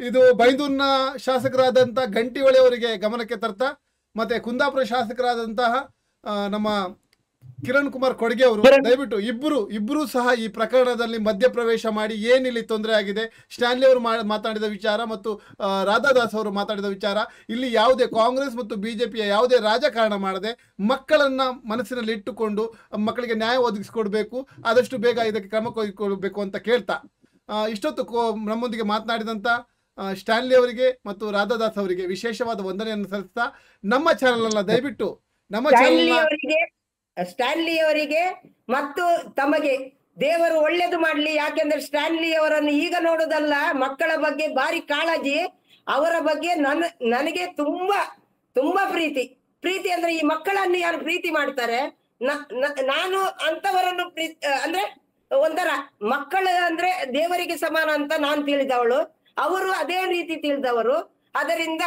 ಇದು ಬೈಂದೂರಿನ ಶಾಸಕರಾದಂತಹ ಗಂಟಿಹೊಳೆ ಅವರಿಗೆ ಗಮನಕ್ಕೆ ತರ್ತಾ, ಮತ್ತೆ ಕುಂದಾಪುರ ಶಾಸಕರಾದಂತಹ ನಮ್ಮ ಕಿರಣ್ ಕುಮಾರ್ ಖೊಡ್ಗೆ ಅವರು ದಯವಿಟ್ಟು ಇಬ್ಬರು ಸಹ ಈ ಪ್ರಕರಣದಲ್ಲಿ ಮಧ್ಯಪ್ರವೇಶ ಮಾಡಿ ಏನಿಲ್ಲಿ ತೊಂದರೆ ಆಗಿದೆ, ಸ್ಟ್ಯಾನ್ಲಿ ಅವರು ಮಾತಾಡಿದ ವಿಚಾರ ಮತ್ತು ರಾಧಾದಾಸ್ ಅವರು ಮಾತಾಡಿದ ವಿಚಾರ, ಇಲ್ಲಿ ಯಾವುದೇ ಕಾಂಗ್ರೆಸ್ ಮತ್ತು ಬಿಜೆಪಿಯ ಯಾವುದೇ ರಾಜಕಾರಣ ಮಾಡದೆ ಮಕ್ಕಳನ್ನ ಮನಸ್ಸಿನಲ್ಲಿ ಇಟ್ಟುಕೊಂಡು ಮಕ್ಕಳಿಗೆ ನ್ಯಾಯ ಒದಗಿಸಿಕೊಡ್ಬೇಕು, ಆದಷ್ಟು ಬೇಗ ಇದಕ್ಕೆ ಕ್ರಮ ಕೈಗೊಳ್ಳಬೇಕು ಅಂತ ಕೇಳ್ತಾ, ಇಷ್ಟೊತ್ತು ನಮ್ಮೊಂದಿಗೆ ಮಾತನಾಡಿದಂಥ ಸ್ಟ್ಯಾನ್ಲಿ ಅವರಿಗೆ ಮತ್ತು ರಾಧಾದಾಸ್ ಅವರಿಗೆ ವಿಶೇಷವಾದ ವಂದನೆಯನ್ನು ಸಲ್ಲಿಸ್ತಾ, ನಮ್ಮ ಚಾನೆಲ್ ದಯವಿಟ್ಟು ಸ್ಟ್ಯಾನ್ಲಿ ಅವರಿಗೆ ಮತ್ತು ತಮಗೆ ದೇವರು ಒಳ್ಳೇದು ಮಾಡ್ಲಿ. ಯಾಕೆಂದ್ರೆ ಸ್ಟ್ಯಾನ್ಲಿ ಅವರನ್ನು ಈಗ ನೋಡುದಲ್ಲ, ಮಕ್ಕಳ ಬಗ್ಗೆ ಭಾರಿ ಕಾಳಜಿ, ಅವರ ಬಗ್ಗೆ ನನಗೆ ತುಂಬಾ ಪ್ರೀತಿ ಅಂದ್ರೆ ಈ ಮಕ್ಕಳನ್ನು ಯಾರು ಪ್ರೀತಿ ಮಾಡ್ತಾರೆ, ನಾನು ಅಂತವರನ್ನು ಅಂದ್ರೆ ಒಂಥರ ಮಕ್ಕಳು ಅಂದ್ರೆ ದೇವರಿಗೆ ಸಮಾನ ಅಂತ ನಾನು ತಿಳಿದವಳು, ಅವರು ಅದೇ ರೀತಿ ತಿಳಿದವರು. ಅದರಿಂದ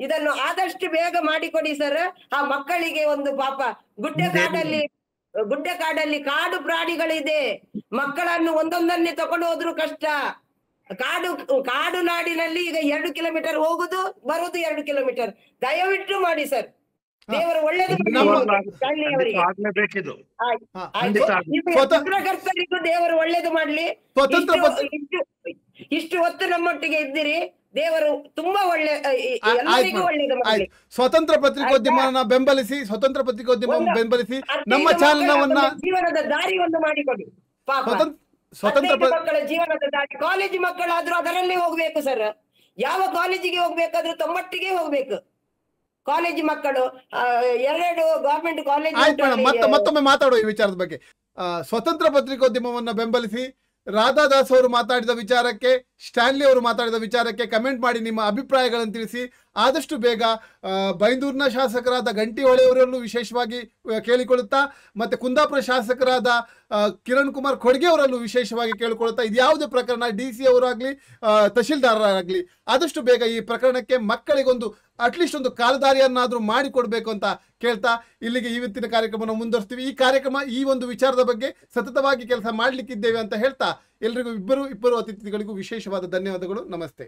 ಇದನ್ನು ಆದಷ್ಟು ಬೇಗ ಮಾಡಿಕೊಡಿ ಸರ್. ಆ ಮಕ್ಕಳಿಗೆ ಒಂದು ಪಾಪ ಗುಡ್ಡಕಾಡಲ್ಲಿ ಕಾಡು ಪ್ರಾಣಿಗಳಿದೆ, ಮಕ್ಕಳನ್ನು ಒಂದೊಂದನ್ನೇ ತಕೊಂಡು ಹೋದ್ರು ಕಷ್ಟ. ಕಾಡು ನಾಡಿನಲ್ಲಿ ಈಗ 2 ಕಿಲೋಮೀಟರ್ ಹೋಗುದು ಬರುದು 2 ಕಿಲೋಮೀಟರ್. ದಯವಿಟ್ಟು ಮಾಡಿ ಸರ್, ದೇವರು ಒಳ್ಳೇದು ಪತ್ರಕರ್ತರಿಗೂ ದೇವರು ಒಳ್ಳೇದು ಮಾಡ್ಲಿ. ಇಷ್ಟು ಹೊತ್ತು ನಮ್ಮೊಟ್ಟಿಗೆ ಇದ್ದೀರಿ, ದೇವರು ತುಂಬಾ ಎಲ್ಲರಿಗೂ ಒಳ್ಳೇದು ಮಾಡ್ಲಿ. ಸ್ವತಂತ್ರ ಪತ್ರಿಕೋದ್ಯಮವನ್ನ ಬೆಂಬಲಿಸಿ, ನಮ್ಮ ಚಾನೆಲ್ನ ಜೀವನದ ದಾರಿಯನ್ನು ಮಾಡಿಕೊಡಿ. ಪಾಪ ಮಕ್ಕಳ ಜೀವನದ ದಾರಿ, ಕಾಲೇಜ್ ಮಕ್ಕಳಾದ್ರೂ ಅದರಲ್ಲೇ ಹೋಗ್ಬೇಕು ಸರ್. ಯಾವ ಕಾಲೇಜಿಗೆ ಹೋಗ್ಬೇಕಾದ್ರೂ ತಮ್ಮೊಟ್ಟಿಗೆ ಹೋಗ್ಬೇಕು. ಕಾಲೇಜ್ ಮಕ್ಕಳು 2 ಗವರ್ಮೆಂಟ್ ಕಾಲೇಜ್. ಮತ್ತೊಮ್ಮೆ ಮಾತಾಡುವ ಈ ವಿಚಾರದ ಬಗ್ಗೆ. ಸ್ವತಂತ್ರ ಪತ್ರಿಕೋದ್ಯಮವನ್ನ ಬೆಂಬಲಿಸಿ, ರಾಧಾದಾಸ್ ಅವರು ಮಾತಾಡಿದ ವಿಚಾರಕ್ಕೆ, ಸ್ಟ್ಯಾನ್ಲಿ ಅವರು ಮಾತಾಡಿದ ವಿಚಾರಕ್ಕೆ ಕಮೆಂಟ್ ಮಾಡಿ ನಿಮ್ಮ ಅಭಿಪ್ರಾಯಗಳನ್ನು ತಿಳಿಸಿ. ಆದಷ್ಟು ಬೇಗ ಬೈಂದೂರಿನ ಶಾಸಕರಾದ ಗಂಟಿಹೊಳೆ ಅವರಲ್ಲೂ ವಿಶೇಷವಾಗಿ ಕೇಳಿಕೊಳ್ಳುತ್ತಾ, ಮತ್ತೆ ಕುಂದಾಪುರ ಶಾಸಕರಾದ ಕಿರಣ್ ಕುಮಾರ್ ಖೊಡ್ಗೆ ಅವರಲ್ಲೂ ವಿಶೇಷವಾಗಿ ಕೇಳಿಕೊಳ್ಳುತ್ತಾ, ಇದು ಯಾವುದೇ ಪ್ರಕರಣ DC ಅವರಾಗ್ಲಿ ತಹಶೀಲ್ದಾರರಾಗ್ಲಿ ಆದಷ್ಟು ಬೇಗ ಈ ಪ್ರಕರಣಕ್ಕೆ ಮಕ್ಕಳಿಗೊಂದು ಅಟ್ಲೀಸ್ಟ್ ಒಂದು ಕಾಲದಾರಿಯನ್ನಾದ್ರೂ ಮಾಡಿಕೊಡ್ಬೇಕು ಅಂತ ಕೇಳ್ತಾ, ಇಲ್ಲಿಗೆ ಇವತ್ತಿನ ಕಾರ್ಯಕ್ರಮವನ್ನು ಮುಂದುವರಿಸ್ತೀವಿ. ಈ ಕಾರ್ಯಕ್ರಮ ಈ ಒಂದು ವಿಚಾರದ ಬಗ್ಗೆ ಸತತವಾಗಿ ಕೆಲಸ ಮಾಡ್ಲಿಕ್ಕಿದ್ದೇವೆ ಅಂತ ಹೇಳ್ತಾ, ಎಲ್ರಿಗೂ ಇಬ್ಬರು ಅತಿಥಿಗಳಿಗೂ ವಿಶೇಷವಾದ ಧನ್ಯವಾದಗಳು. ನಮಸ್ತೆ.